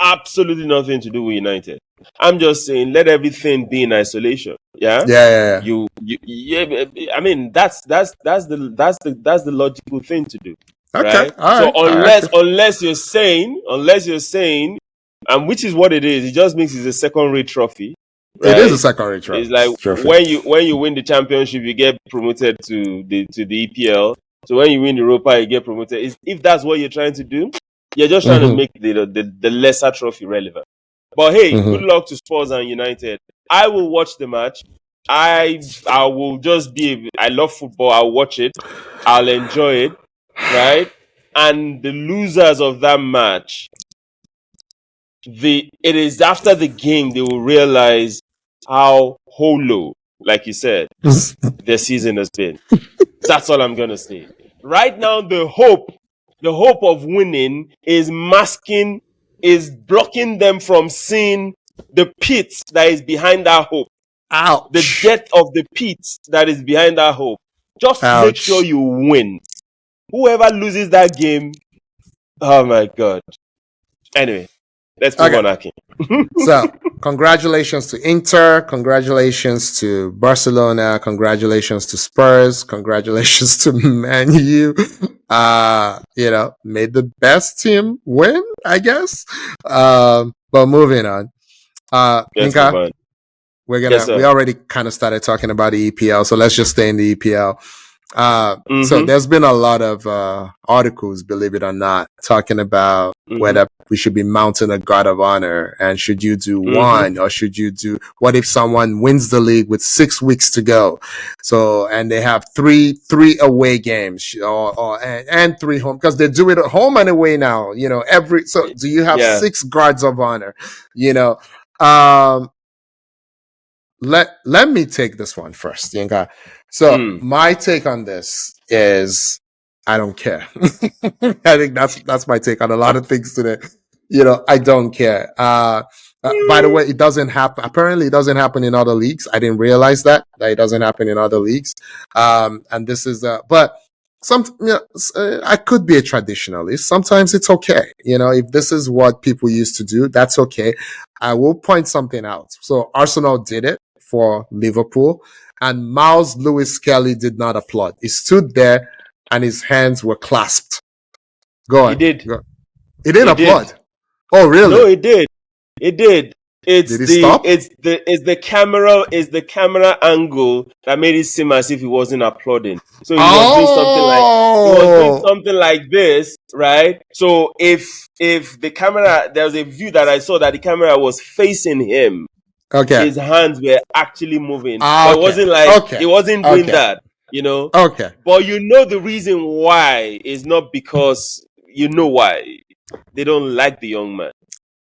absolutely nothing to do with United. I'm just saying, let everything be in isolation. Yeah, Yeah. yeah. I mean, that's the logical thing to do, Okay. right? All So right. All right. unless you're saying, and which is what it is, it just means it's a second-rate trophy, It is a right? secondary It's like trophy. when you win the championship, you get promoted to the EPL. So when you win Europa, you get promoted. If that's what you're trying to do, you're just trying to Mm-hmm. make the lesser trophy relevant. But hey, good Mm-hmm. luck to Spurs and United. I will watch the match. I will just be. I love football. I'll watch it. I'll enjoy it, right? And the losers of that match, it is after the game they will realize how hollow, like you said, their season has been. That's all I'm gonna say. Right now, the hope of winning is blocking them from seeing the pit that is behind that hope, the Ouch. depth of the pit that is behind that hope. Just make sure Ouch. you win. Whoever loses that game, oh my god. Anyway, let's move Okay. on, Aki. So, congratulations to Inter. Congratulations to Barcelona. Congratulations to Spurs. Congratulations to Man U. Made the best team win, I guess. But moving on. Let's move Inka, on. Yes, we sir. already kind of started talking about the EPL, so let's just stay in the EPL. So Mm-hmm. there's been a lot of articles, believe it or not, talking about Mm-hmm. whether we should be mounting a guard of honor and should you do Mm-hmm. one or should you do what if someone wins the league with 6 weeks to go? So and they have three away games and three home because they do it at home and away now. So do you have Yeah. six guards of honor? You know, um, let me take this one first, Yinka. So Mm. my take on this is I don't care. I think that's my take on a lot of things today. I don't care. By the way, it doesn't happen. Apparently, it doesn't happen in other leagues. I didn't realize that it doesn't happen in other leagues. And this is, but I could be a traditionalist. Sometimes it's okay. If this is what people used to do, that's okay. I will point something out. So Arsenal did it for Liverpool, and Miles Lewis Kelly did not applaud. He stood there and his hands were clasped. Go He on. did. Go. He didn't He did. applaud. Oh, really? No, it did. It did. It's Did he the stop? it's the it's the camera angle that made it seem as if he wasn't applauding. So Oh, something like this, right? So if the camera, there was a view that I saw that the camera was facing him, okay. his hands were actually moving, Ah, but it okay. wasn't like Okay. he wasn't doing Okay. that, you know. Okay. But the reason why is not because why they don't like the young man.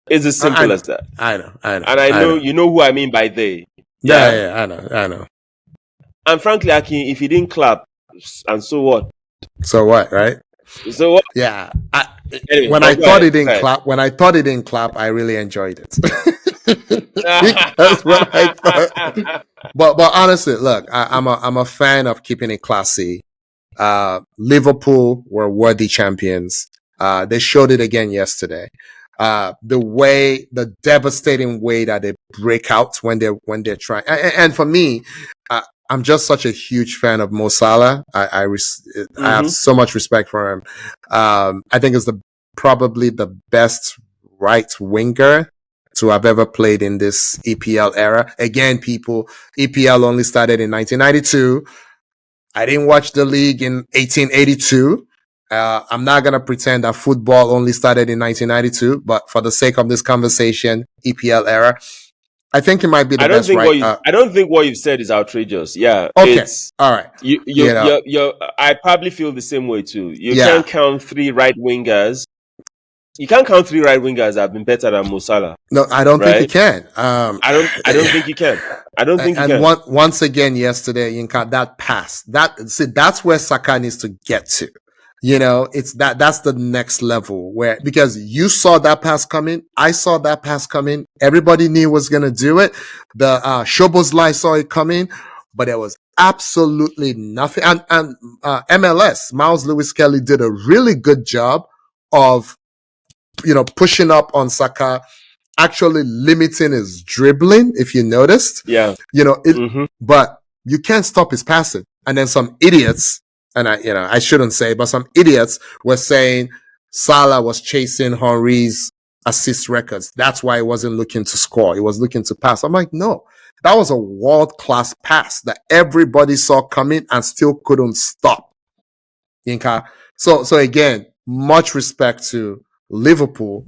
It's as I simple know. as that. I know. I know. And I I know know. you know who I mean by they. Yeah, Yeah. yeah, yeah. I know. I know. And frankly, Aki, if he didn't clap, and so what? So what, right? So what? Yeah. Anyway, When I but go thought ahead. it Go didn't ahead. clap, I really enjoyed it. That's what I thought. But honestly, look, I'm a fan of keeping it classy. Liverpool were worthy champions. They showed it again yesterday. The devastating way that they break out when they're trying, and for me, I'm just such a huge fan of Mo Salah. I have so much respect for him. I think it's probably the best right winger to have ever played in this EPL era. Again, people, EPL only started in 1992. I didn't watch the league in 1882. I'm not going to pretend that football only started in 1992, but for the sake of this conversation, EPL era, I think it might be the best, right? I don't think what you've said is outrageous. Yeah, Okay. it's All right. I probably feel the same way too. You Yeah. can't count three right wingers. You can't count three right wingers that have been better than Mo Salah. No, I don't think you right? can. I don't think you can. I don't think you can. Once again, yesterday, Yinka, that pass, that's where Saka needs to get to. You know, that's the next level because you saw that pass coming. I saw that pass coming. Everybody knew was going to do it. The Szoboszlai saw it coming, but there was absolutely nothing. And MLS, Miles Lewis Kelly did a really good job of, pushing up on Saka, actually limiting his dribbling, if you noticed. Yeah. But you can't stop his passing. And then some idiots, and I shouldn't say, but some idiots were saying Salah was chasing Henry's assist records. That's why he wasn't looking to score. He was looking to pass. I'm like, no, that was a world-class pass that everybody saw coming and still couldn't stop. Yinka. So again, much respect to Liverpool.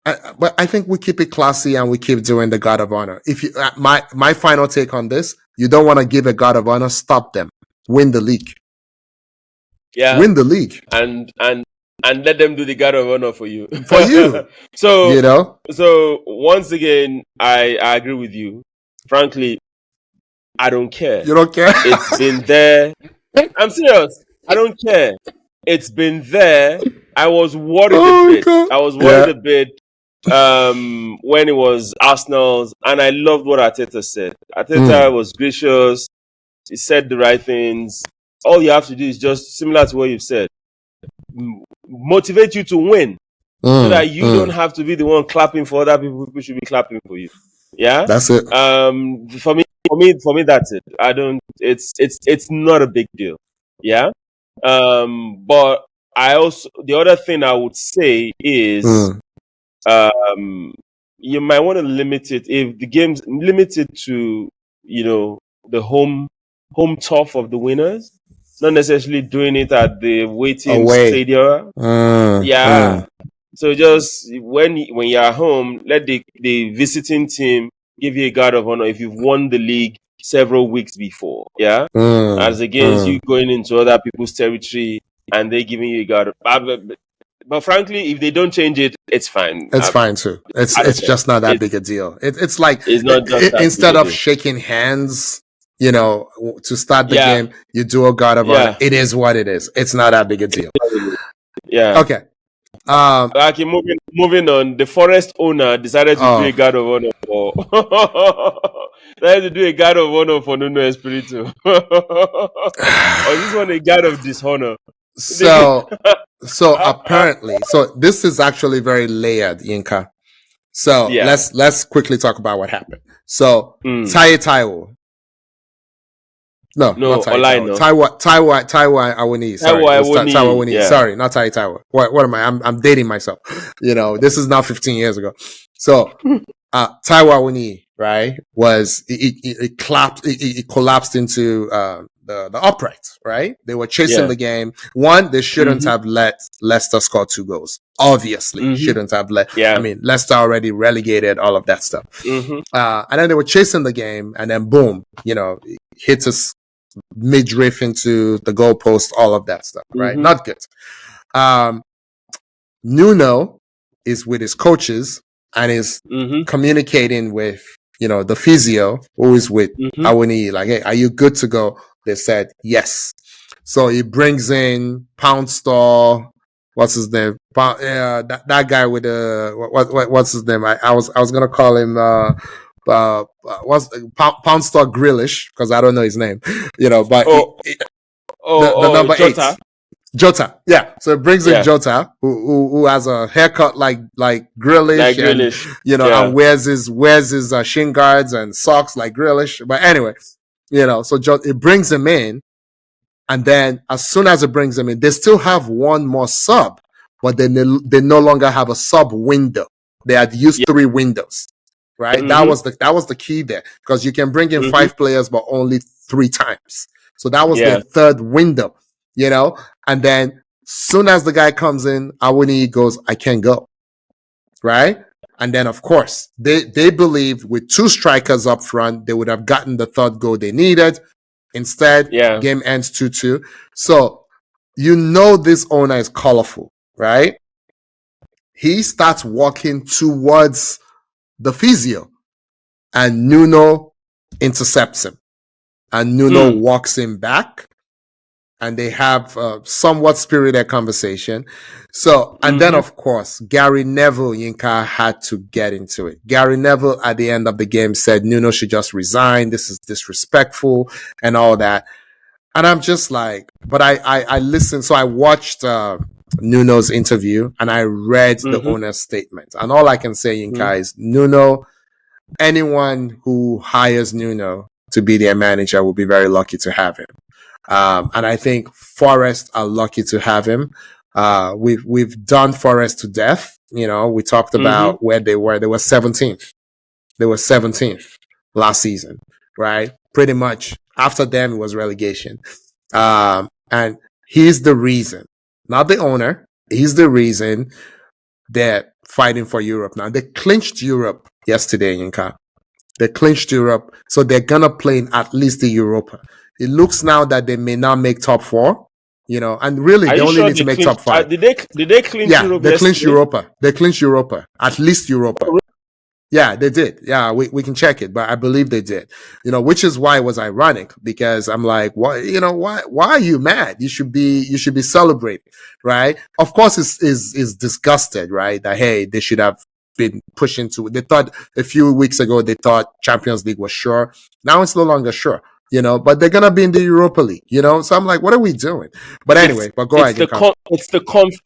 But I think we keep it classy and we keep doing the God of Honor. If you, my final take on this, you don't want to give a God of Honor, stop them, win the league. Yeah, win the league, and let them do the God of Honor for you. For you, so So once again, I agree with you. Frankly, I don't care. You don't care. It's been there. I'm serious. I don't care. It's been there. I was worried a bit. God. I was worried a bit when it was Arsenal's, and I loved what Arteta said. Arteta was gracious. He said the right things. All you have to do is just similar to what you've said. Motivate you to win, so that you don't have to be the one clapping for other people. People should be clapping for you. Yeah, that's it. For me, that's it. I don't. It's not a big deal. Yeah. But I also, the other thing I would say is, you might want to limit it if the game's limited to, the home turf of the winners, not necessarily doing it at the waiting stadium. So just when you're at home, let the visiting team give you a guard of honor if you've won the league several weeks before. Yeah, as against you going into other people's territory and they giving you a guard. But frankly, if they don't change it, it's fine. It's fine too. It's just not that big a deal. It's like, it's not just instead of shaking hands, to start the game, you do a guard of honor. It is what it is. It's not that big a deal. Yeah. Okay. Okay, moving on. The Forrest owner decided to do a guard of honor for decided to do a guard of honor for Nuno Espirito. Or is this one a guard of dishonor? So apparently, this is actually very layered, Yinka. So let's quickly talk about what happened. So Taye Taiwo. No, not Taiwo. Taiwo Awoniyi. Sorry, Taiwo Awoniyi. Sorry, not Taiwo. What am I? I'm dating myself. This is now 15 years ago. So, Taiwo Awoniyi, right, was it collapsed into the upright, right? They were chasing the game. One, they shouldn't have let Leicester score 2 goals. Obviously, shouldn't have let. I mean, Leicester already relegated, all of that stuff. And then they were chasing the game, and then boom, hits us midriff into the goalpost, all of that stuff, right? Not good. Nuno is with his coaches and is communicating with, the physio who is with Awoniyi, like, hey, are you good to go? They said yes. So he brings in Pound Store, what's his name? That guy with the what's his name? I was gonna call him what's Pound Stock Grillish because I don't know his name, but Oh, the number Jota. 8. Jota, yeah. So it brings in Yeah, Jota, who has a haircut like Grealish, like and Grealish. and Yeah. wears his shin guards and socks like Grealish. But anyway, so it brings him in, and then as soon as it brings him in, they still have one more sub, but they no longer have a sub window. They had used Yeah. 3 windows, right? That Mm-hmm. was the key there because you can bring in Mm-hmm. 5 players, but only 3 times. So that was their Yeah. third window, and then soon as the guy comes in, Awuni goes, I can't go, right? And then, of course, they believed with 2 strikers up front, they would have gotten the third goal they needed. Instead, Yeah. game ends 2-2. So, this owner is colorful, right? He starts walking towards the physio, and Nuno intercepts him. And Nuno Mm. walks him back, and they have a somewhat spirited conversation. So, and then Mm-hmm. of course, Gary Neville, Yinka, had to get into it. Gary Neville at the end of the game said Nuno should just resign. This is disrespectful and all that. And I'm just like, but I listened. So I watched Nuno's interview and I read the Mm-hmm. owner's statement. And all I can say, Mm-hmm. Yinka, is Nuno, anyone who hires Nuno to be their manager will be very lucky to have him. And I think Forrest are lucky to have him. We've done Forrest to death. We talked Mm-hmm. about where they were. They were 17th. They were 17th last season, right? Pretty much. After them, it was relegation. And he's the reason, not the owner. He's the reason they're fighting for Europe now. They clinched Europe yesterday, Yinka. They clinched Europe, so they're gonna play in at least the Europa. It looks now that they may not make top 4, and really Are they you only sure need to they make clinched? top 5. Did they clinch Yeah, Europe they clinched yesterday? Europa. They clinched Europa, at least Europa. Yeah, they did. Yeah, we can check it, but I believe they did. Which is why it was ironic because I'm like, why are you mad? You should be celebrating, right? Of course, is disgusted, right? That hey, they should have been pushing to. They thought a few weeks ago they thought Champions League was sure. Now it's no longer sure. But they're gonna be in the Europa League. So I'm like, what are we doing? But It's anyway, but go it's ahead, the Yinka.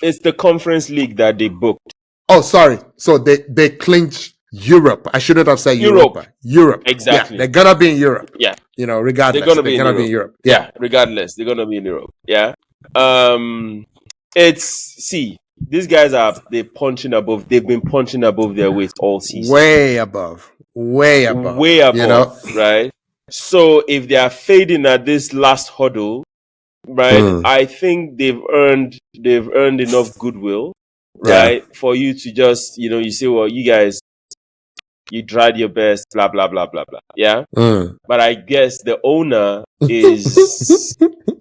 it's the conference league that they booked. Oh, sorry. So they clinched Europe. I shouldn't have said Europe. Europa. Europe. Yeah, Exactly. they're gonna be in Europe. Yeah. They're Regardless, gonna they're be in gonna be in Europe. Europe. Yeah. Yeah, regardless, they're gonna be in Europe. Yeah. Um it's see, these guys they've been punching above their weight all season. Way above. Way above. Way above, right? So if they are fading at this last hurdle, right, I think they've earned enough goodwill, Yeah. right, for you to just, you say, well, you guys, you tried your best, blah blah blah blah blah. Yeah. Mm. But I guess the owner is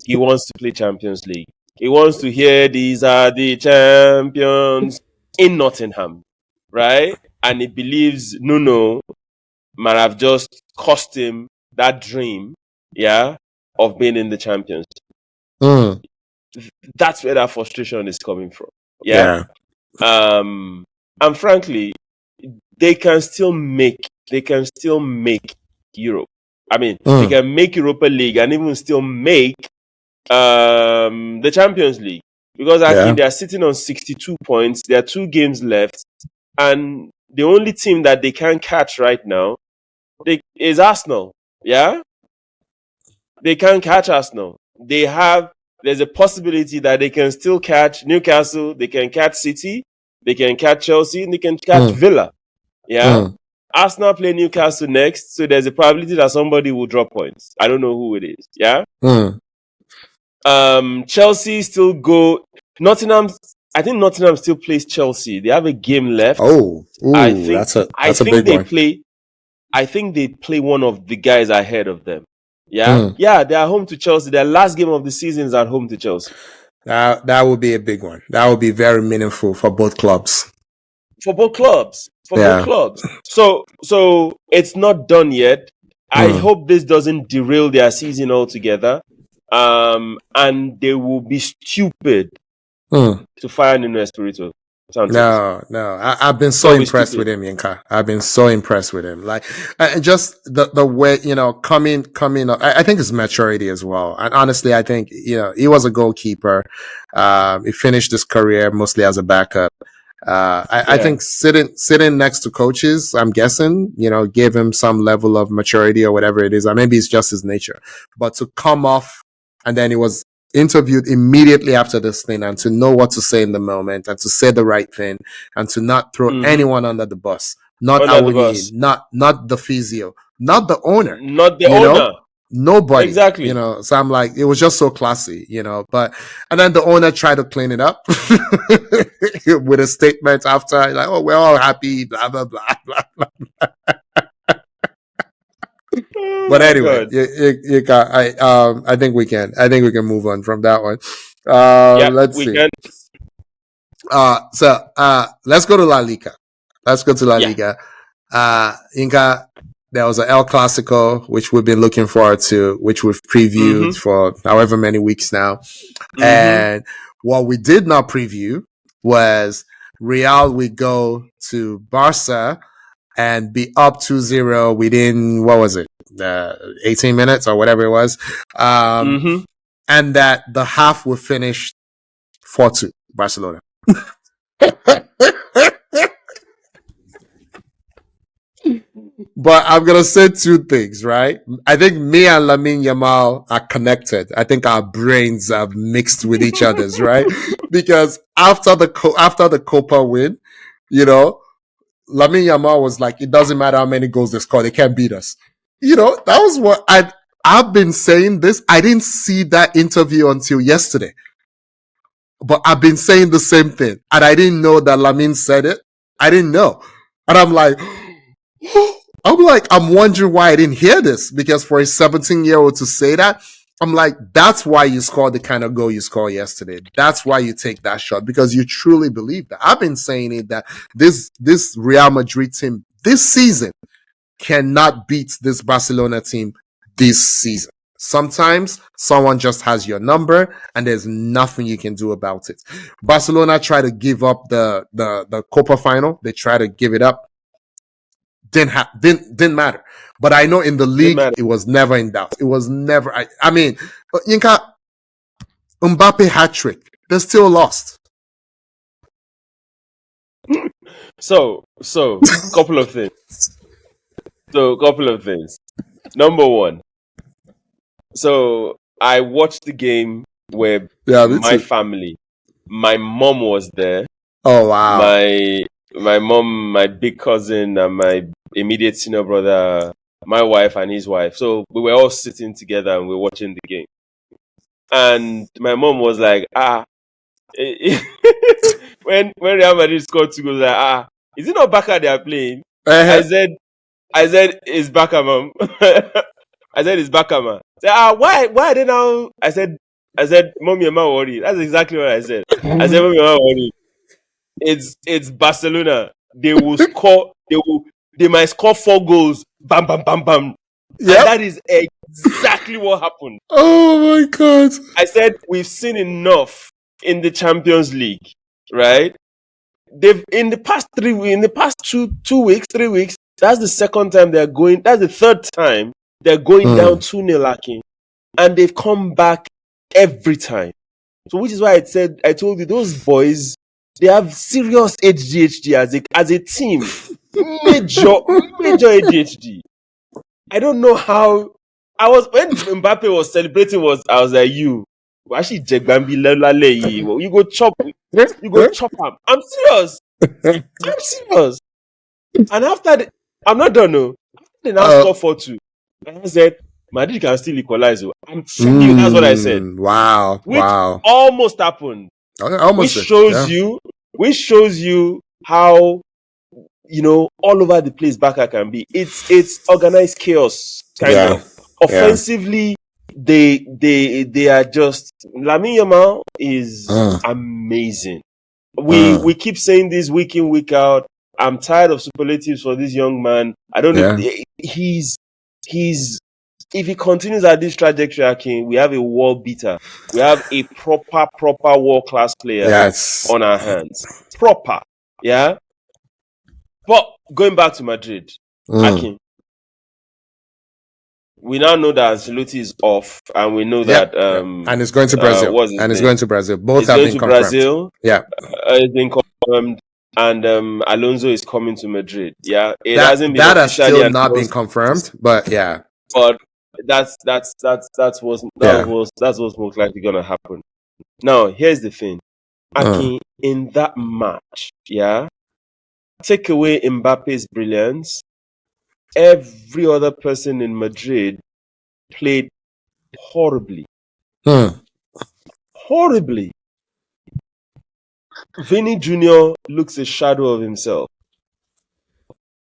he wants to play Champions League. He wants to hear these are the champions in Nottingham, right? And he believes Nuno might have just cost him that dream, yeah, of being in the Champions. Mm. That's where that frustration is coming from. Yeah. Yeah. And frankly, they can still make Europe. I mean, they can make Europa League and even still make the Champions League. Because actually they are sitting on 62 points. There are 2 games left. And the only team that they can catch right now is Arsenal. Yeah? They can't catch Arsenal. There's a possibility that they can still catch Newcastle, they can catch City, they can catch Chelsea, and they can catch Villa. Yeah? Arsenal play Newcastle next, so there's a probability that somebody will drop points. I don't know who it is. Yeah? Chelsea still go. I think Nottingham still plays Chelsea. They have a game left. Oh, ooh, I think that's a big they one. play. I think they play one of the guys ahead of them. Yeah, yeah, they are home to Chelsea. Their last game of the season is at home to Chelsea. That would be a big one. That would be very meaningful for both clubs. For both clubs. So it's not done yet. I hope this doesn't derail their season altogether. And they will be stupid to fire Nuno Espirito Santos. No. I've been so Don't be impressed with stupid. him, Yinka. I've been so impressed with him. Like, and just the way, coming up, I think it's maturity as well. And honestly, I think, he was a goalkeeper. He finished his career mostly as a backup. I Yeah. think sitting next to coaches, I'm guessing, gave him some level of maturity or whatever it is. Or maybe it's just his nature. But to come off, and then he was interviewed immediately after this thing, and to know what to say in the moment and to say the right thing and to not throw anyone under the bus. Not Under the Awuni, bus. not the physio, not the owner, Not the you owner. know? Nobody, Exactly. So I'm like, it was just so classy, but, and then the owner tried to clean it up with a statement after, like, oh, we're all happy, blah, blah, blah, blah, blah. Oh But my anyway, god. you got, I think we can move on from that one. Yeah, Let's we see. can. Let's go to La Liga. Yeah. Inca, there was a El Clasico, which we've been looking forward to, which we've previewed Mm-hmm. for however many weeks now. Mm-hmm. And what we did not preview was Real would go to Barca and be up 2-0 within, what was it, 18 minutes or whatever it was. Mm-hmm. And that the half would finish 4-2 Barcelona. But I'm gonna say two things, right? I think me and Lamine Yamal are connected. I think our brains are mixed with each other's, right? Because after the Copa win, Lamine Yamal was like, "It doesn't matter how many goals they score, they can't beat us." That was what I've been saying. This I didn't see that interview until yesterday, but I've been saying the same thing, and I didn't know that Lamine said it. I didn't know, and I'm like. I'm wondering why I didn't hear this, because for a 17-year-old to say that, I'm like, that's why you scored the kind of goal you scored yesterday. That's why you take that shot, because you truly believe that. I've been saying it, that this Real Madrid team this season cannot beat this Barcelona team this season. Sometimes someone just has your number and there's nothing you can do about it. Barcelona tried to give up the Copa final. They tried to give it up. Didn't matter. But I know in the Didn't league, matter. it was never in doubt. It was never. I mean, Yinka, Mbappe hat trick. They still lost. So, couple of things. Number one. So I watched the game where Yeah, me my too. family, my mom was there. Oh wow. My mom, my big cousin, and my immediate senior brother, my wife and his wife. So we were all sitting together and we were watching the game. And my mom was like, when Real Madrid scored 2 goals, like, is it not Barca they are playing? I said, it's Barca, mom. I said, it's Barca, man. Say, why are they now? I said, mommy, am I worried? That's exactly what I said. I said, mommy, am I worried? It's Barcelona. They will score. They might score 4 goals. Bam, bam, bam, bam. Yep. And that is exactly what happened. Oh my god. I said we've seen enough in the Champions League, right? They've in the past 2 weeks, 3 weeks. That's the second time they're going. That's the third time they're going down 2-0 lacking, and they've come back every time. So, which is why I told you, those boys, they have serious ADHD as a team, major ADHD. I don't know how. I was when Mbappe was celebrating. I was like, you actually Jegbambi lele, you go chop him. I'm serious. And after I'm not done. No, they now score 4-2. And I said, Madrid can still equalize. I'm telling you, that's what I said. Wow. Which Wow. almost happened. Almost. Which shows you how all over the place Barca can be. It's organized chaos, kind of. Offensively, they are just. Lamine Yamal is amazing. We keep saying this week in, week out. I'm tired of superlatives for this young man. I don't know. He's if he continues at this trajectory, Akin, we have a world beater. We have a proper world class player Yes. on our hands. Proper, yeah. But going back to Madrid, Mm. Akin, we now know that Ancelotti is off, and we know Yeah. that Yeah. And it's going to Brazil. what's his And it's name? going to Brazil. Both He's have going been to confirmed. Brazil. Yeah. It's been confirmed, and Alonso is coming to Madrid. Yeah, it hasn't been That has officially still not been announced, confirmed, but yeah. but that's what's most likely gonna happen. Now, here's the thing, Mm. Akin, in that match, yeah, take away Mbappe's brilliance, every other person in Madrid played horribly. Mm. Horribly. Vinny Jr. looks a shadow of himself.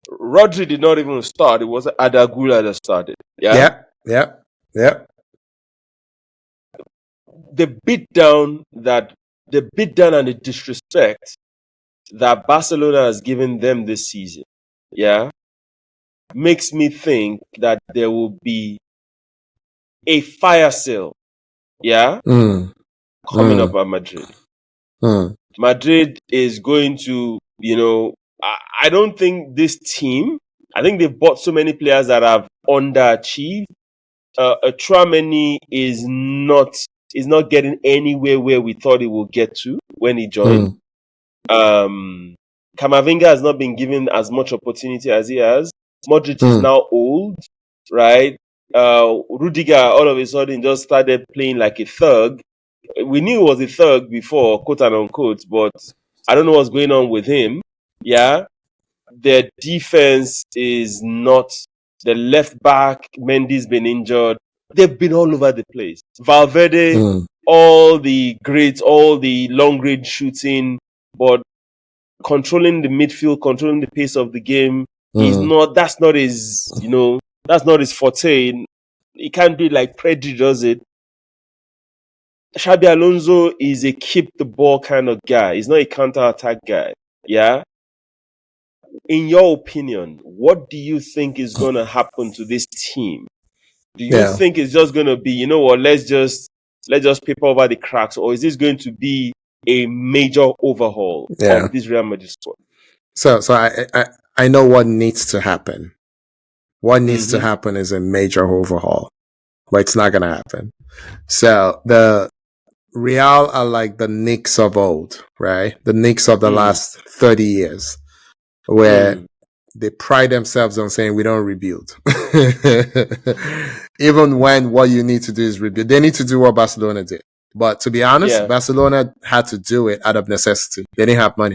Rodri did not even start. It was Adagula that started. Yeah? Yeah. Yeah. Yeah. The beatdown and the disrespect that Barcelona has given them this season, yeah, makes me think that there will be a fire sale, yeah, Mm. coming Mm. up at Madrid. Mm. Madrid is going to, I don't think this team, I think they've bought so many players that have underachieved. Tramini is not getting anywhere where we thought he would get to when he joined. Mm. Camavinga has not been given as much opportunity as he has. Modric is Mm. now old, right? Rudiger all of a sudden just started playing like a thug. We knew he was a thug before, quote and unquote, but I don't know what's going on with him. Yeah. Their defense is not, the left back, Mendy's been injured. They've been all over the place. Valverde, Mm. all the greats, all the long range shooting, but controlling the midfield, controlling the pace of the game, Mm. that's not his forte. He can't do it like Pedri does it. Xabi Alonso is a keep the ball kind of guy. He's not a counter attack guy. Yeah. In your opinion, what do you think is going to happen to this team? Do you Yeah. think it's just going to be, you know what, let's just paper over the cracks, or is this going to be a major overhaul Yeah. of this Real Madrid squad? So I know what needs to happen. What needs to happen is a major overhaul, but it's not gonna happen. So the Real are like the Knicks of old, right? The Knicks of the last 30 years, where they pride themselves on saying we don't rebuild. Even when what you need to do is rebuild. They need to do what Barcelona did. But to be honest, Yeah. Barcelona had to do it out of necessity. They didn't have money.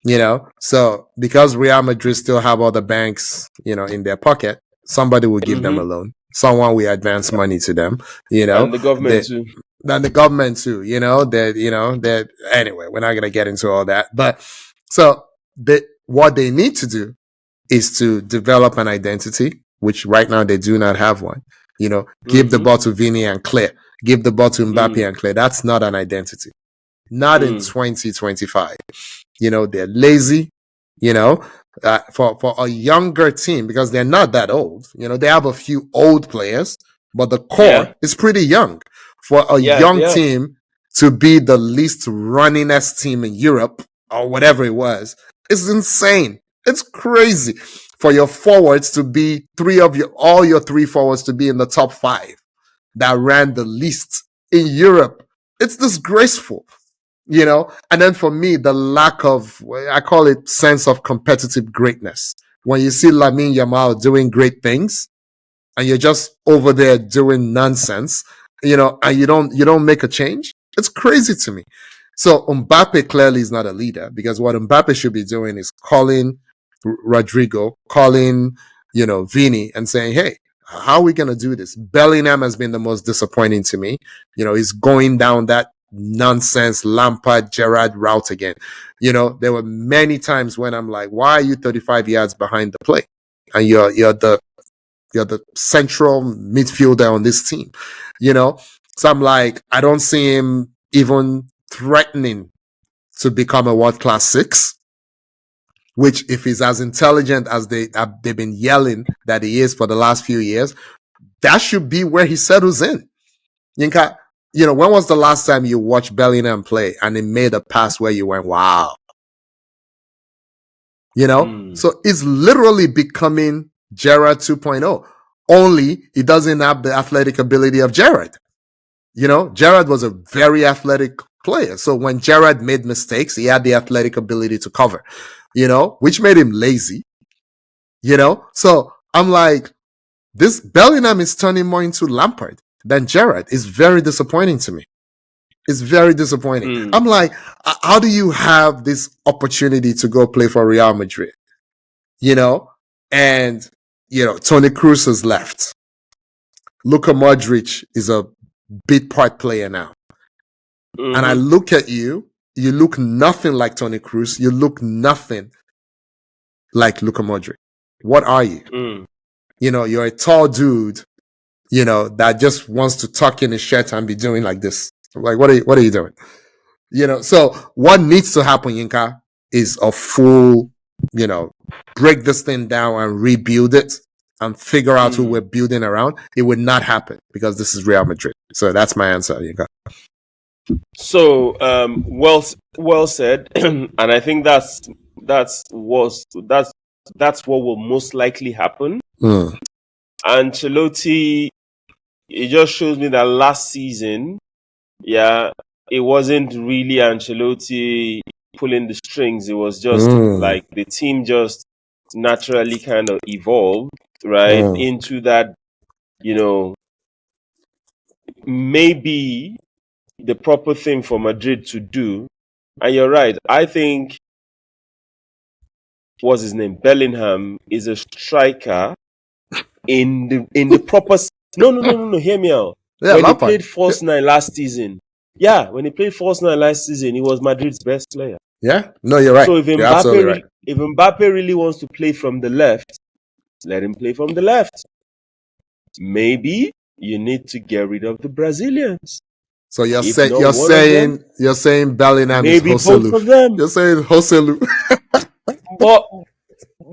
Yeah. So because Real Madrid still have all the banks, in their pocket, somebody will give them a loan. Someone will advance money to them, And the government too. Then the government too, that anyway, we're not gonna get into all that. But so what they need to do is to develop an identity, which right now they do not have one. Give the ball to Vini and clear. Give the ball to Mbappe and clear. That's not an identity. Not in 2025. They're lazy, for a younger team, because they're not that old. They have a few old players, but the core is pretty young. For a young team to be the least runningest team in Europe or whatever it was, it's insane. It's crazy for your forwards to be all your three forwards to be in the top 5 that ran the least in Europe. It's disgraceful. And then for me, the lack of, I call it sense of competitive greatness. When you see Lamine Yamal doing great things and you're just over there doing nonsense, and you don't make a change, it's crazy to me. So Mbappe clearly is not a leader, because what Mbappe should be doing is calling Rodrigo, calling, Vini, and saying, hey, how are we going to do this? Bellingham has been the most disappointing to me. He's going down that nonsense Lampard Gerrard route again. There were many times when I'm like, why are you 35 yards behind the play? And you're the central midfielder on this team. So I'm like, I don't see him even threatening to become a world class 6, which, if he's as intelligent as they've been yelling that he is for the last few years, that should be where he settles in. Yinka, when was the last time you watched Bellingham play and he made a pass where you went, wow? So it's literally becoming Gerrard 2.0. Only he doesn't have the athletic ability of Gerrard. Gerrard was a very athletic player. So when Gerrard made mistakes, he had the athletic ability to cover, which made him lazy. So I'm like, this Bellingham is turning more into Lampard than Gerrard. It's very disappointing to me. It's very disappointing. I'm like, how do you have this opportunity to go play for Real Madrid? And, Toni Kroos has left. Luka Modric is a big part player now. Mm-hmm. And I look at you look nothing like Toni Kroos. You look nothing like Luka Modric. What are you? You're a tall dude, that just wants to tuck in his shirt and be doing like this. Like, what are you doing? So what needs to happen, Yinka, is a full, break this thing down and rebuild it and figure out who we're building around. It would not happen because this is Real Madrid. So that's my answer, Yinka. So, well said. And I think that's what will most likely happen. Ancelotti, it just shows me that last season, it wasn't really Ancelotti pulling the strings. It was just like the team just naturally kind of evolved, right, into that, maybe the proper thing for Madrid to do. And you're right. I think, what's his name? Bellingham is a striker in the proper. No. Hear me out. Yeah, when he played false nine last season, when he played false nine last season, he was Madrid's best player. Yeah, no, you're right. So if you're absolutely right. If Mbappe really wants to play from the left, let him play from the left. Maybe you need to get rid of the Brazilians. So you're saying Bellingham is Joselu. Both of them. You're saying Joselu.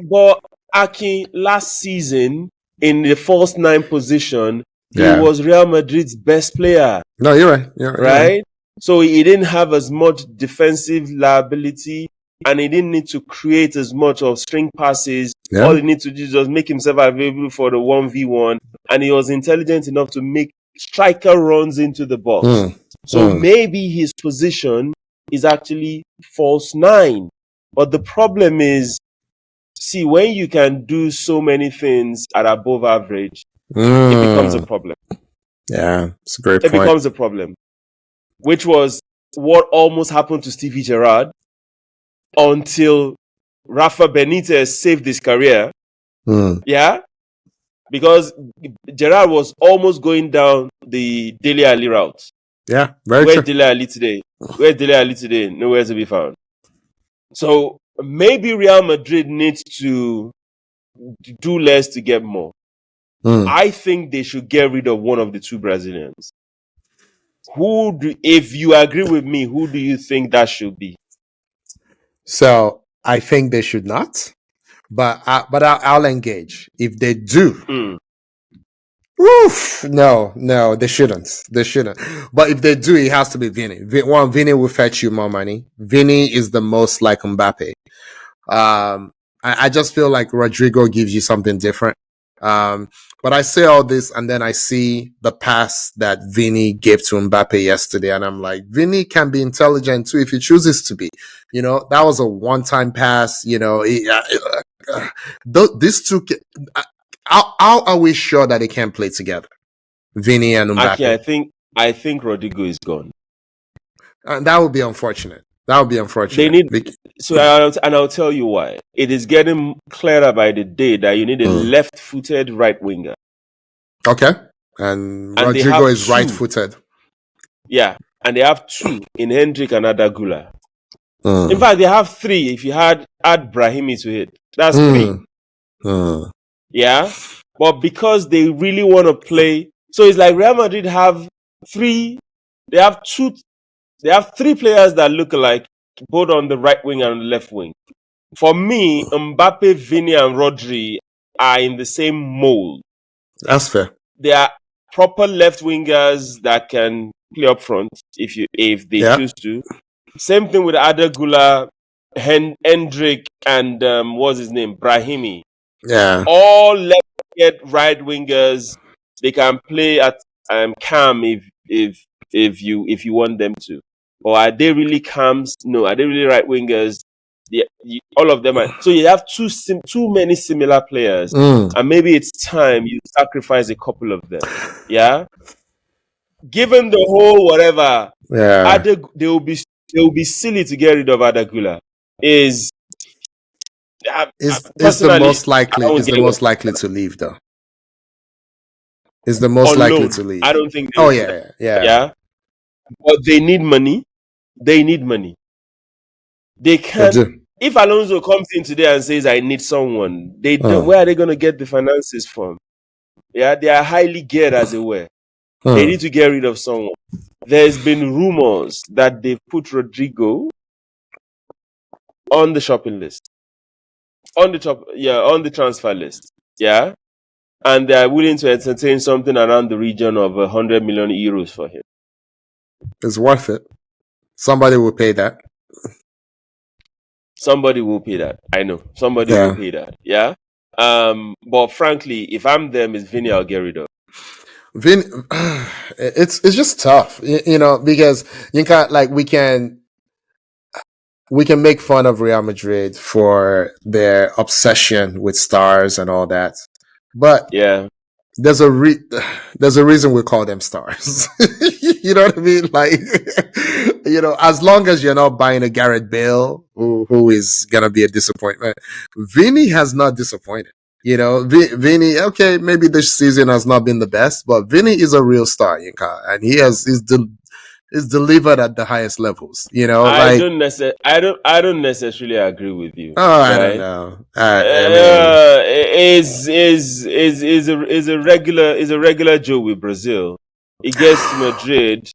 but Aki, last season in the false nine position, he was Real Madrid's best player. No, you're right. You're right. So he didn't have as much defensive liability, and he didn't need to create as much of string passes. Yeah. All he needed to do is just make himself available for the 1v1, and he was intelligent enough to make striker runs into the box. So maybe his position is actually false nine. But the problem is, see, when you can do so many things at above average, it becomes a problem. Yeah, it's a great point. It becomes a problem, which was what almost happened to Stevie Gerrard until Rafa Benitez saved his career. Yeah, because Gerrard was almost going down the Dele Alli route. Yeah, very true. Where's Dele Alli today? Where's Dele Alli today? Nowhere to be found. So maybe Real Madrid needs to do less to get more. I think they should get rid of one of the two Brazilians. If you agree with me, who do you think that should be? So I think they should not, but I'll engage. If they do, no, they shouldn't. They shouldn't. But if they do, it has to be Vinny. Vinny will fetch you more money. Vinny is the most like Mbappe. I just feel like Rodrigo gives you something different. But I say all this and then I see the pass that Vinny gave to Mbappe yesterday. And I'm like, Vinny can be intelligent too if he chooses to be. That was a one-time pass. These two, how are we sure that they can play together? Vinny and Mbappe. Actually, I think Rodrigo is gone. And that would be unfortunate. That would be unfortunate. I'll tell you why. It is getting clearer by the day that you need a left-footed right winger. Okay. And Rodrigo is right-footed. Yeah. And they have two in Hendrik and Adagula. In fact, they have three if you add Brahimi to it. That's three. Yeah. But because they really want to play, so it's like Real Madrid have three. They have three players that look alike, both on the right wing and the left wing. For me, Mbappe, Vinny, and Rodri are in the same mold. That's fair. They are proper left wingers that can play up front if they Yeah. choose to. Same thing with Adegula, Hendrick, and what's his name, Brahimi. Yeah. All left right wingers. They can play at cam if you want them to. Or are they really cams? No. Are they really right wingers? All of them are. So you have too many similar players, Mm. and maybe it's time you sacrifice a couple of them. Yeah. Given the whole whatever, Yeah. they will be silly to get rid of Adagula. Is Is the personally, most I likely don't is the get most likely to leave though? Is the most on likely loan. to leave? I don't think they Oh will do that. yeah, yeah. Yeah, but they need money. They need money. They They can't. do. If Alonso comes in today and says, "I need someone," they don't. Hmm. Where are they going to get the finances from? Yeah, they are highly geared as it were. They Hmm. need to get rid of someone. There's been rumors that they've put Rodrigo on the shopping list, on the transfer list. Yeah, and they are willing to entertain something around the region of 100 million euros for him. It's worth it. Somebody will pay that. Somebody will pay that. I know. Somebody will Yeah. pay that. Yeah. But frankly, if I'm them, it's Vinny I'll get rid of. Vin, it's just tough, because you can't like we can make fun of Real Madrid for their obsession with stars and all that, but Yeah. there's there's a reason we call them stars. You know what I mean? Like, as long as you're not buying a Gareth Bale, who is gonna be a disappointment, Vinny has not disappointed. Vinny. Okay, maybe this season has not been the best, but Vinny is a real star, and is delivered at the highest levels. Like, I don't necessarily agree with you, oh, I don't right? know. I mean, Is a regular Joe with Brazil. He gets to Madrid.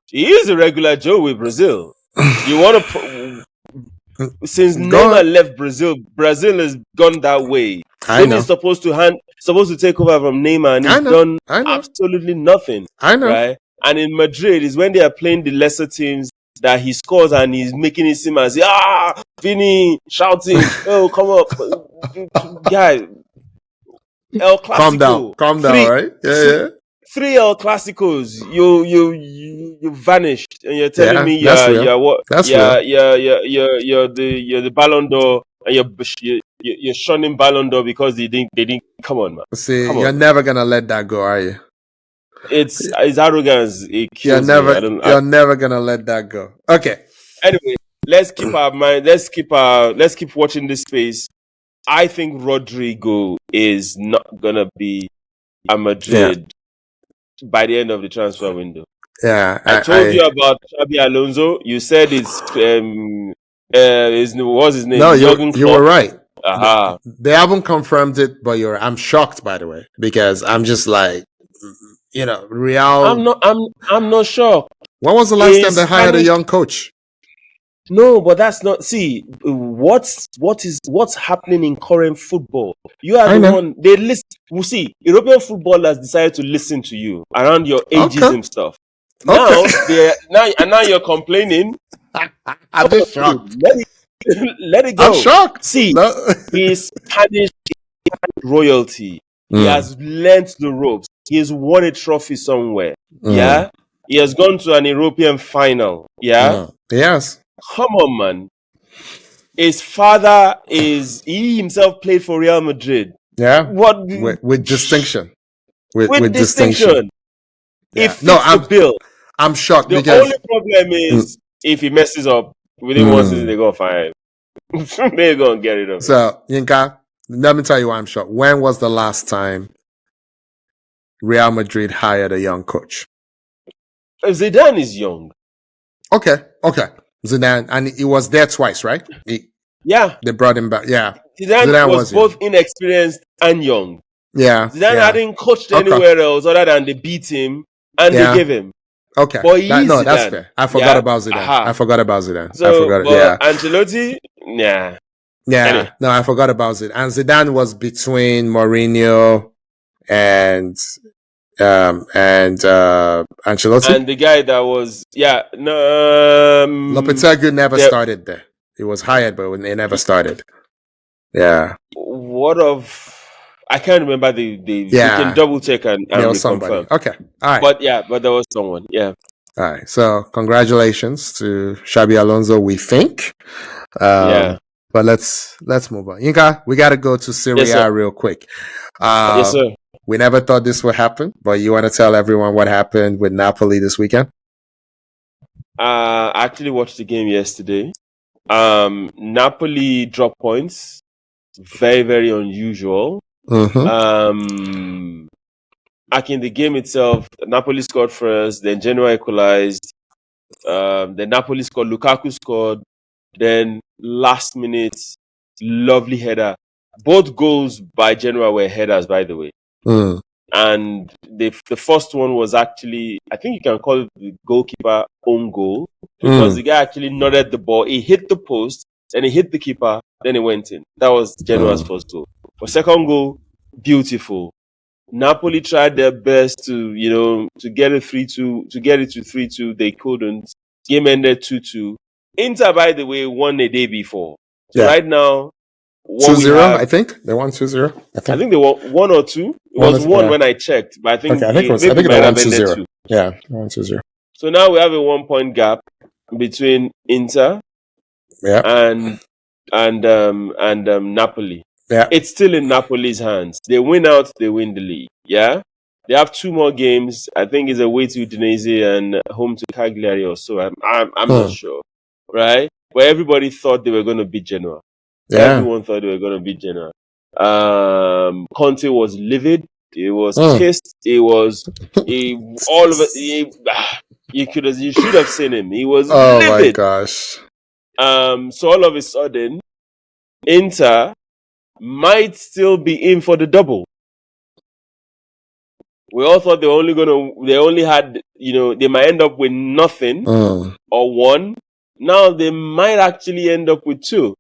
He is a regular Joe with Brazil. You want to since go Neymar on. left Brazil, Brazil has gone that way. I Then he's know. supposed to take over from Neymar, and I he's know. done I know. absolutely nothing, I know. right? And in Madrid is when they are playing the lesser teams that he scores and he's making it seem as Vinny shouting, "Oh, come up, guy!" El Calm down. Clasico, Calm down, right? Yeah, three, yeah. three El Clasicos, you vanished, and you're telling Yeah, me that's real. you're what? That's Yeah, real. you're the Ballon d'Or, and you're shunning Ballon d'Or because they didn't. Come on, man. See, Come you're on, man. never gonna let that go, are you? It's arrogance. It You're kills me. I never don't. you're never gonna let that go. Okay. Anyway, let's keep our mind. Let's keep watching this space. I think Rodrigo is not gonna be a Yeah. Madrid by the end of the transfer window. Yeah. I told you about Xabi Alonso. You said it's what's his name? No, Jurgen you were Klopp. right. Aha. They haven't confirmed it, but I'm shocked, by the way, because I'm just like, Real. I'm not sure. When was the last time Is they hired a Spanish? young coach? No, but that's not. See, what's happening in current football? You are I the know. one they listen. We see European footballers decided to listen to you around your Okay. ageism stuff. Okay. Now you're complaining. I'm just shocked. Let it let it I'm go. shocked. See, No. he's Spanish royalty. He has learnt the ropes. He has won a trophy somewhere. Mm. Yeah. He has gone to an European final. Yeah. Yes. Come on, man. His father he himself played for Real Madrid. Yeah. What With distinction. With with distinction. distinction. He Yeah. No, fits the bill. I'm shocked The because only problem mm, is if he messes up within one season, mm. they go fine. They're gonna get rid of him. So Yinka, let me tell you why I'm shocked. When was the last time Real Madrid hired a young coach? Zidane is young. Okay. Zidane, and he was there twice, right? Yeah. They brought him back. Yeah. Zidane was young. both inexperienced and young. Yeah. Zidane Yeah. hadn't coached Okay. anywhere else other than they beat him and they gave him. Okay. But he is No, that's Zidane. fair. I forgot about Zidane. Aha. I forgot about Zidane. I So, forgot. but Yeah. Ancelotti, nah. Yeah. Anyway. No, I forgot about Zidane. And Zidane was between Mourinho and Ancelotti. And the guy that was Lopetegui never started there. He was hired, but he never started. Yeah. What of? I can't remember the. We can double check and there was reconfirm. somebody. Okay. All right. But there was someone. Yeah. All right. So congratulations to Xabi Alonso. We think. Yeah. But let's move on. Yinka, we got to go to Serie A real quick. Yes, sir. We never thought this would happen, but you want to tell everyone what happened with Napoli this weekend? I actually watched the game yesterday. Napoli dropped points. Very, very unusual. Mm-hmm. Like in the game itself, Napoli scored first, then Genoa equalized. Then Napoli scored, Lukaku scored. Then last minute, lovely header. Both goals by Genoa were headers, by the way. And the first one was actually, I think you can call it the goalkeeper own goal, because the guy actually nodded the ball. He hit the post, then he hit the keeper, then it went in. That was Genoa's first goal. But second goal, beautiful. Napoli tried their best to get it 3-2, to get it to 3-2. They couldn't. Game ended 2-2. Inter, by the way, won a day before. So right now, 2-0, I think. They won 2-0. I think they won 1 or 2. It was 1 when I checked, but I think I think they won 2-0. Yeah, they won 2-0. So now we have a 1-point gap between Inter and Napoli. Yeah. It's still in Napoli's hands. They win out, they win the league. Yeah. They have 2 more games. I think it's away to Udinese and home to Cagliari or so. I'm not sure. Right? But everybody thought they were going to beat Genoa. Yeah. Everyone thought they were going to beat Genoa. Conte was livid. He was pissed. All of it. You should have seen him. He was livid. Oh my gosh. So all of a sudden, Inter might still be in for the double. We all thought they only had, they might end up with nothing or 1. Now they might actually end up with 2,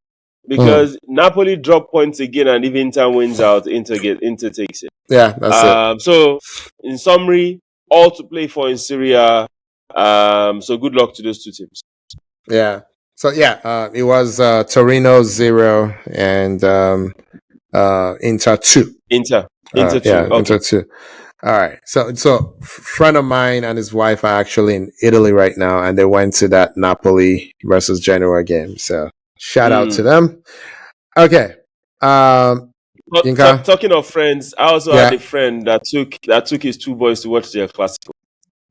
because Napoli drop points again, and if Inter wins out, Inter takes it. Yeah, that's it. So in summary, all to play for in Serie A. So good luck to those 2 teams. Yeah. So it was Torino 0 and Inter 2. Inter 2. Okay. Inter 2. All right. So friend of mine and his wife are actually in Italy right now, and they went to that Napoli versus Genoa game. So shout out to them. Okay. Talking of friends, I also had a friend that took his 2 boys to watch their Clasico.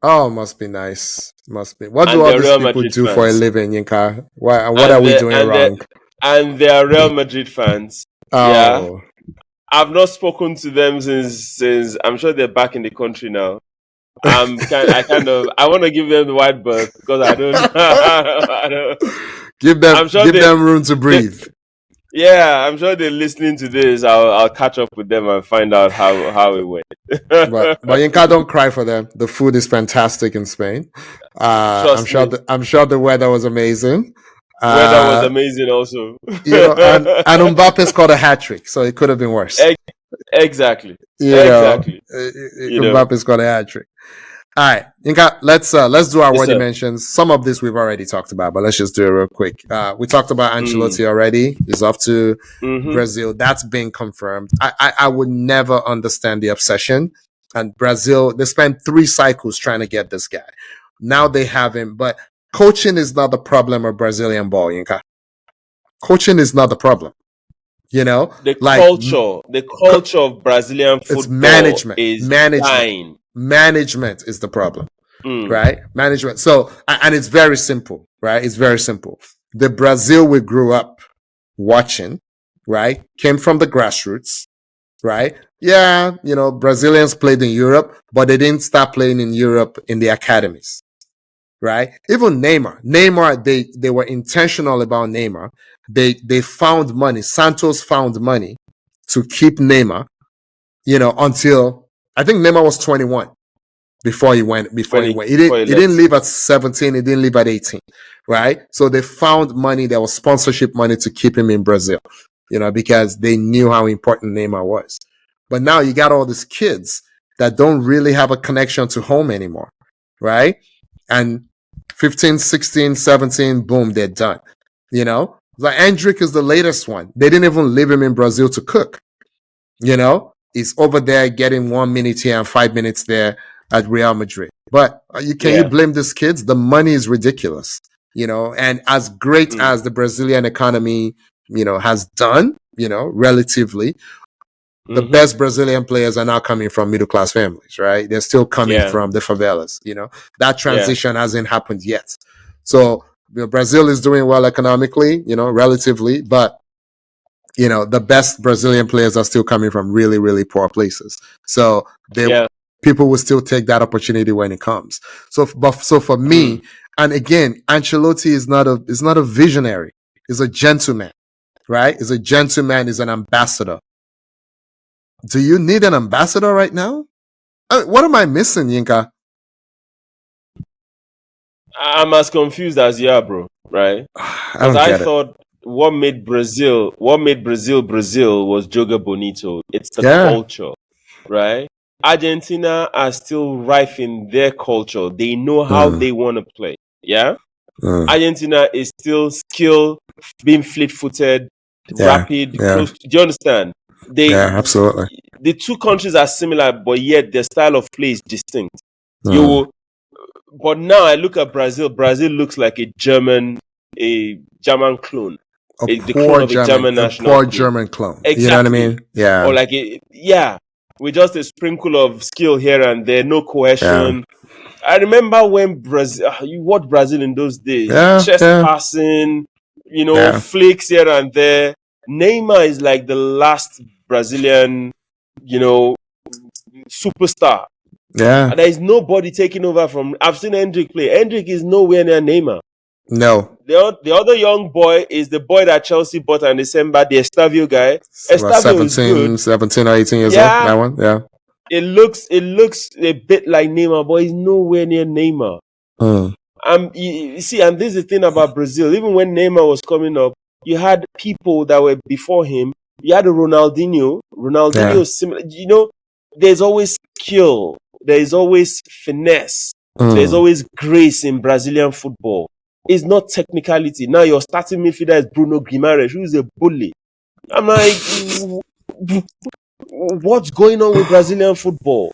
Oh, must be nice. Must be. What do all these people Madrid do fans for a living, Yinka? What are we doing wrong? And they are Real Madrid fans. Oh. Yeah. I've not spoken to them since I'm sure they're back in the country now. I want to give them the wide berth, because I don't. Give them room to breathe. I'm sure they're listening to this. I'll catch up with them and find out how it went. but Yinka, don't cry for them. The food is fantastic in Spain. I'm sure the weather was amazing. Weather was amazing also. And Mbappe scored a hat trick, so it could have been worse. Exactly. Mbappe scored a hat trick. All right, Yinka, let's do our worthy mentions. Some of this we've already talked about, but let's just do it real quick. We talked about Ancelotti already. He's off to Brazil. That's been confirmed. I would never understand the obsession. And Brazil, they spent 3 cycles trying to get this guy. Now they have him, but coaching is not the problem of Brazilian ball, Yinka. Coaching is not the problem. The culture of Brazilian football is dying. Management is the problem, right? Management. So, and it's very simple, right? It's very simple. The Brazil we grew up watching, right, came from the grassroots, right? Yeah, Brazilians played in Europe, but they didn't start playing in Europe in the academies, right? Even Neymar, they were intentional about Neymar. They found money. Santos found money to keep Neymar, until I think Neymar was 21 before he went. He didn't leave at 17. He didn't leave at 18, right? So they found money. There was sponsorship money to keep him in Brazil, because they knew how important Neymar was. But now you got all these kids that don't really have a connection to home anymore, right? And 15, 16, 17, boom, they're done. You know, like Hendrick is the latest one. They didn't even leave him in Brazil to cook. You know, he's over there getting 1 minute here and 5 minutes there at Real Madrid. But can you blame these kids? The money is ridiculous, you know, and as great as the Brazilian economy, you know, has done, you know, relatively, the best Brazilian players are now coming from middle class families, right? They're still coming from the favelas, you know. That transition hasn't happened yet. So Brazil is doing well economically, you know, relatively, but you know, the best Brazilian players are still coming from really, really poor places. So people will still take that opportunity when it comes. So for me, and again, Ancelotti is not a visionary. He's a gentleman, right? He's a gentleman. He's an ambassador. Do you need an ambassador right now? What am I missing, Yinka? I'm as confused as you are, bro. Right? Because I thought what made Brazil Brazil was Joga Bonito. It's the culture, right? Argentina are still rife in their culture. They know how they want to play. Yeah. Argentina is still skilled, being fleet-footed, rapid, close. Do you understand? Absolutely. The two countries are similar, but yet their style of play is distinct. But now I look at Brazil. Brazil looks like a German clone. The clone of a German national poor team. German clone. Exactly. You know what I mean? Yeah. Or like with just a sprinkle of skill here and there, no cohesion. Yeah. I remember when you watched Brazil in those days, chest passing, you know, flicks here and there. Neymar is like the last Brazilian, you know, superstar. Yeah. And there is nobody taking over from. I've seen Hendrick play. Hendrick is nowhere near Neymar. No. The other young boy is the boy that Chelsea bought in December, the Estavio guy. Estavio is good. 17 or 18 years old, that one, yeah. It looks a bit like Neymar, but he's nowhere near Neymar. You see, and this is the thing about Brazil. Even when Neymar was coming up, you had people that were before him. You had a Ronaldinho. Ronaldinho is similar. You know, there's always skill. There is always finesse. There's always grace in Brazilian football. It's not technicality. Now your starting midfielder is Bruno Guimaraes, who is a bully. I'm like, what's going on with Brazilian football?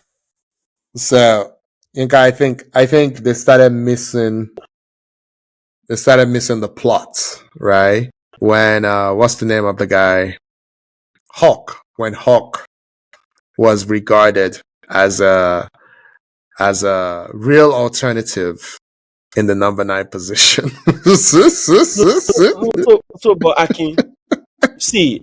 So, I think they started missing the plot, right? When what's the name of the guy? Hawk. When Hawk was regarded as a real alternative in the number 9 position. But Akin, see,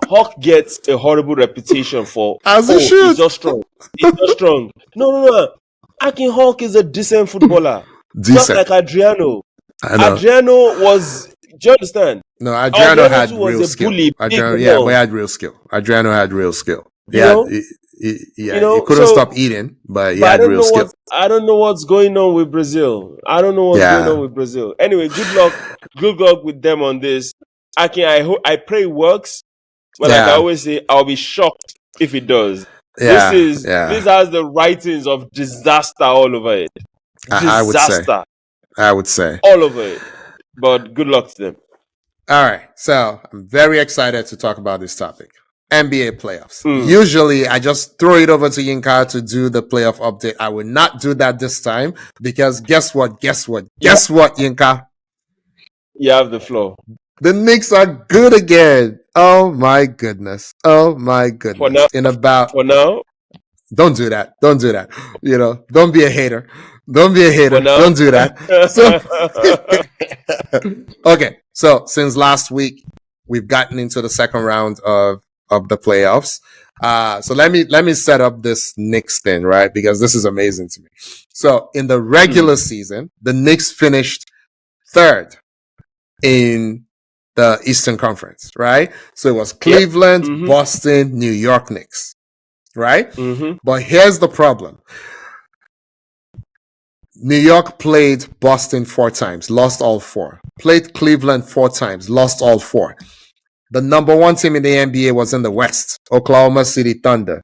Hawk gets a horrible reputation for he's just strong. He's not strong. No. Akin Hawk is a decent footballer. Just like Adriano. Adriano was. Do you understand? No, Adriano had real skill. Adriano had real skill. Adriano had real skill. He couldn't stop eating, but he had real skill. I don't know what's going on with Brazil. Anyway, good luck with them on this. I pray it works. But like I always say, I'll be shocked if it does. This has the writings of disaster all over it. Disaster. I would say. All over it. But good luck to them. All right. So I'm very excited to talk about this topic. NBA playoffs. Usually I just throw it over to Yinka to do the playoff update. I will not do that this time because guess what, Yinka? You have the floor. The Knicks are good again. Oh my goodness. For now. Don't do that. You know, don't be a hater. Don't do that. Okay. So since last week, we've gotten into the second round of the playoffs. So let me set up this Knicks thing, right? Because this is amazing to me. So in the regular season, the Knicks finished third in the Eastern Conference, right? So it was Cleveland, Boston, New York Knicks, right? But here's the problem. New York played Boston 4 times, lost all 4. Played Cleveland 4 times, lost all 4. The number one team in the NBA was in the West, Oklahoma City Thunder.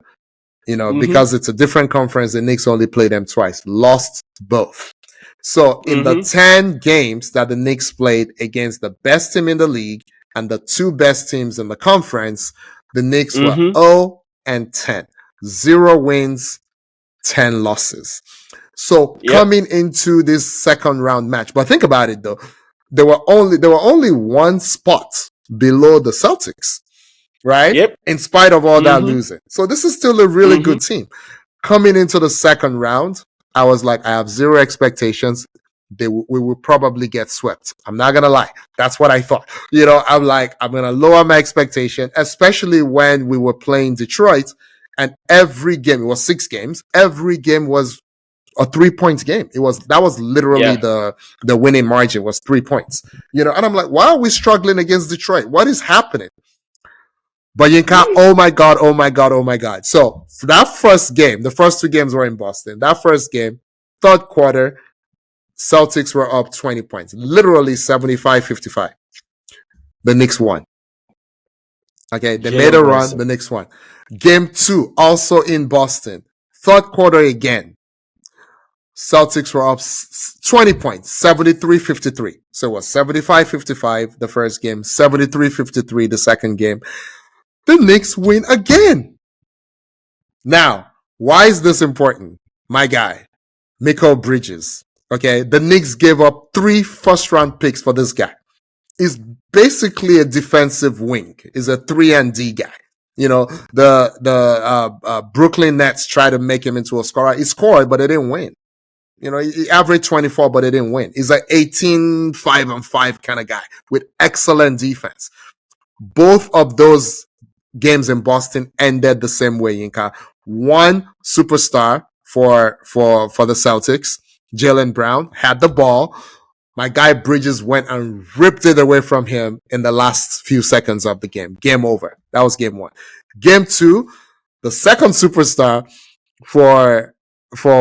Because it's a different conference, the Knicks only played them twice, lost both. So in the 10 games that the Knicks played against the best team in the league and the two best teams in the conference, the Knicks were 0-10. 0 wins, 10 losses. So coming into this second round match, but think about it though, there were only one spot below the Celtics, right? Yep. In spite of all that losing. So this is still a really good team. Coming into the second round, I was like, I have zero expectations. We will probably get swept. I'm not going to lie. That's what I thought. I'm like, I'm going to lower my expectation, especially when we were playing Detroit and every game, it was 6 games. Every game was a 3-point game. That was literally the winning margin was 3 points. And I'm like, why are we struggling against Detroit? What is happening? But Yinka, oh my God. So for that first game, the first 2 games were in Boston. That first game, third quarter, Celtics were up 20 points. Literally 75-55. The Knicks won. Okay, they made a run, the Knicks won. Game 2, also in Boston. Third quarter again. Celtics were up 20 points, 73-53. So it was 75-55 the first game, 73-53 the second game. The Knicks win again. Now, why is this important? My guy, Mikal Bridges. Okay, the Knicks gave up 3 first-round picks for this guy. He's basically a defensive wing. He's a 3-and-D guy. The Brooklyn Nets tried to make him into a scorer. He scored, but they didn't win. He averaged 24, but they didn't win. He's an 18-5-5 kind of guy with excellent defense. Both of those games in Boston ended the same way, Yinka. One superstar for the Celtics, Jaylen Brown, had the ball. My guy Bridges went and ripped it away from him in the last few seconds of the game. Game over. That was game 1. Game 2, the second superstar for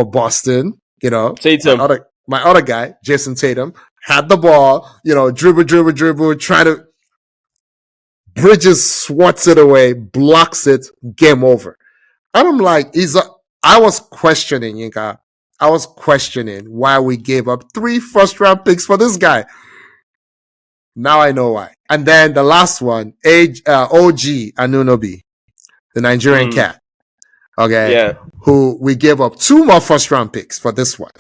Boston, Tatum. My other guy, Jason Tatum, had the ball, dribble, trying to. Bridges swats it away, blocks it, game over. And I'm like, I was questioning, Yinka. I was questioning why we gave up 3 first-round picks for this guy. Now I know why. And then the last one, OG Anunoby, the Nigerian cat. Okay. Yeah. Who we gave up 2 more first-round picks for this one.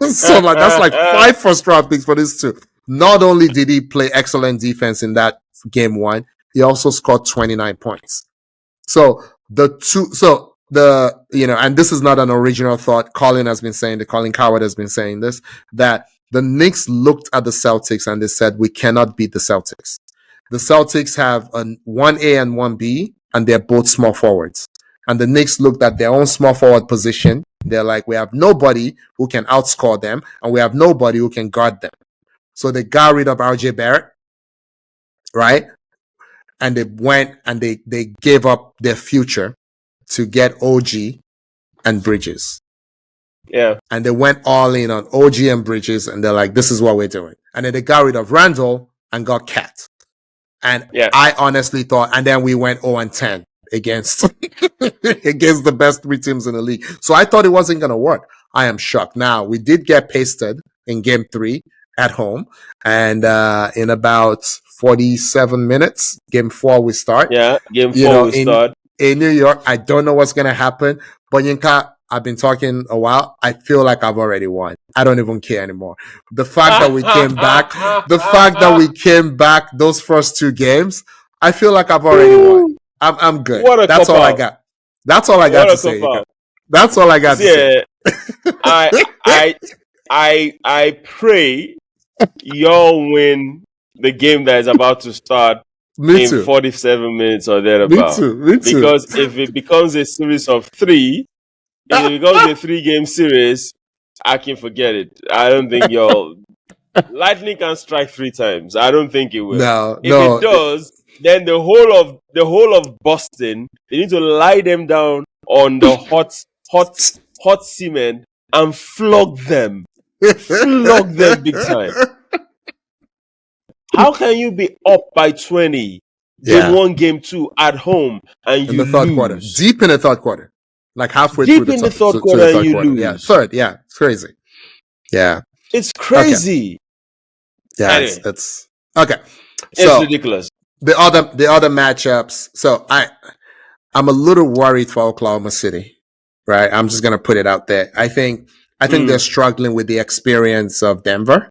So that's like 5 first-round picks for this 2. Not only did he play excellent defense in that game 1, he also scored 29 points. So and this is not an original thought. Colin Coward has been saying this, that the Knicks looked at the Celtics and they said, we cannot beat the Celtics. The Celtics have a 1A and 1B, and they're both small forwards. And the Knicks looked at their own small forward position. They're like, we have nobody who can outscore them, and we have nobody who can guard them. So they got rid of RJ Barrett, right? And they went and they gave up their future to get OG and Bridges. Yeah. And they went all in on OG and Bridges, and they're like, this is what we're doing. And then they got rid of Randall and got Cat. And I honestly thought, and then we went 0-10 against the best 3 teams in the league. So I thought it wasn't going to work. I am shocked. Now, we did get pasted in game 3 at home. And in about 47 minutes, game 4 we start. Yeah, game 4 we start. In New York, I don't know what's going to happen. But Yinka, I've been talking a while. I feel like I've already won. I don't even care anymore. The fact that we came back, those first 2 games, I feel like I've already won. I'm good. That's all I got. That's all I got to say. That's all I got to say. I pray y'all win the game that is about to start in 47 minutes or thereabouts. Me too. Because if it becomes a series of 3, if it becomes a 3-game series, I can forget it. I don't think y'all lightning can strike 3 times. I don't think it will. If it does, then the whole of Boston, they need to lie them down on the hot cement and flog them. Flog them big time. How can you be up by 20 game Yeah. 1, game 2 at home, and In you the third quarter, lose. deep in the third quarter, like halfway through Deep the in the to, third to the quarter, and third you quarter. Yeah, lose. third. Yeah, it's crazy. Yeah. It's Okay. crazy. Yeah, Anyway, it's okay. it's So ridiculous. the other matchups. So I'm a little worried for Oklahoma City, right? I'm just gonna put it out there. I think they're struggling with the experience of Denver,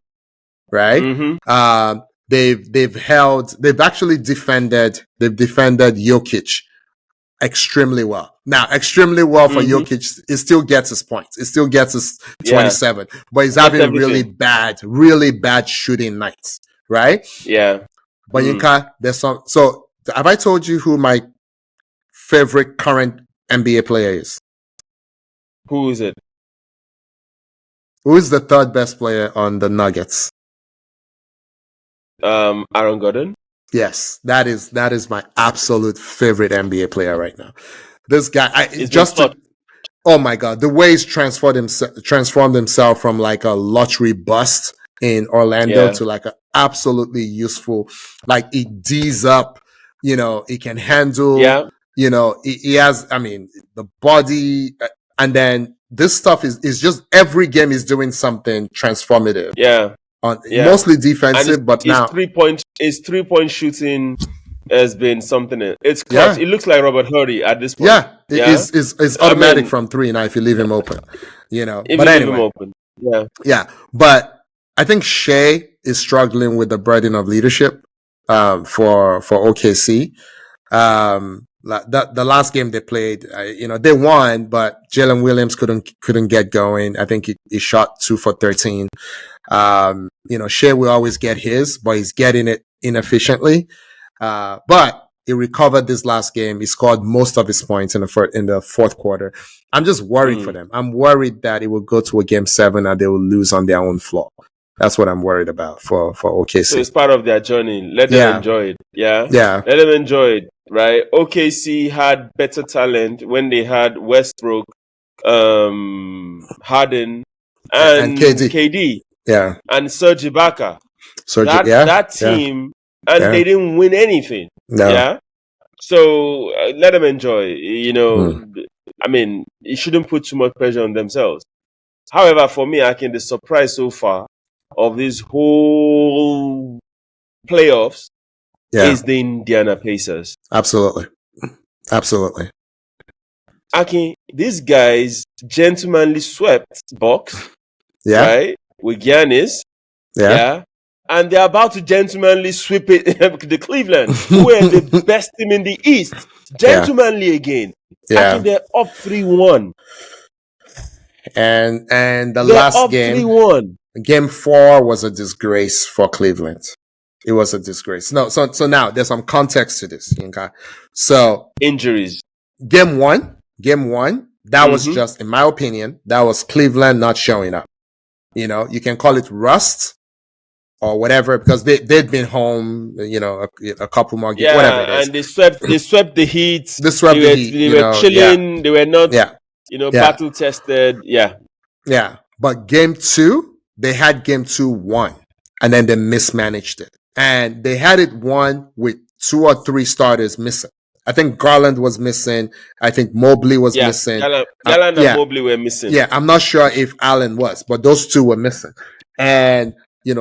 right? Mm-hmm. They've actually defended Jokic extremely well. Now, extremely well for Mm-hmm. Jokic, it still gets his points. It still gets his Yeah. 27, but he's Gets having really everything. bad shooting nights, right? Yeah. But Yinka, there's some. So, have I told you who my favorite current NBA player is? Who is it? Who is the third best player on the Nuggets? Aaron Gordon. Yes, that is my absolute favorite NBA player right now. This guy, It's been clutch. oh my god, the way he's transformed himself from like a lottery bust in Orlando Yeah. to like a absolutely useful, like he D's up, he can handle, Yeah. he has, I mean, the body, and then this stuff is just every game is doing something transformative. Yeah. On Yeah. mostly And defensive, but his now, 3-point shooting has been something. It's clutch. yeah, It looks like Robert Hurdy at this point. yeah, Yeah. it's I automatic mean, from three now if you leave him open, if But you leave him anyway, open. Yeah. yeah, but I think Shea is struggling with the burden of leadership for OKC. The last game they played, they won, but Jalen Williams couldn't get going. I think he shot 2 for 13. Shea will always get his, but he's getting it inefficiently. But he recovered this last game. He scored most of his points in the fourth quarter. I'm just worried for them. I'm worried that it will go to a game 7 and they will lose on their own floor. That's what I'm worried about for OKC. So it's part of their journey. Let them enjoy it. Yeah. Yeah. Let them enjoy it. Right. OKC had better talent when they had Westbrook, Harden, And KD. Yeah. And Serge Ibaka. That team, and they didn't win anything. No. Yeah. So let them enjoy. I mean, it shouldn't put too much pressure on themselves. However, for me, I can be surprised so far of this whole playoffs is the Indiana Pacers. Absolutely. Akin, these guys gentlemanly swept Bucks, right? With Giannis, and they're about to gentlemanly sweep it the Cleveland, who are the best team in the East, gentlemanly again. Akin, they're up 3-1. And the last game, 3-1. Game 4 was a disgrace for Cleveland. It was a disgrace. No, so now there's some context to this, Yinka. So injuries. Game 1, that was just, in my opinion, that was Cleveland not showing up. You can call it rust or whatever, because they'd been home, a couple more games, whatever it is. And they swept the Heat. They swept the Heat. They were chilling. They were not, battle tested. Yeah. But Game 2, they had Game 2 won, and then they mismanaged it. And they had it won with 2 or 3 starters missing. I think Garland was missing. I think Mobley was missing. Garland and Mobley were missing. Yeah, I'm not sure if Allen was, but those 2 were missing. And,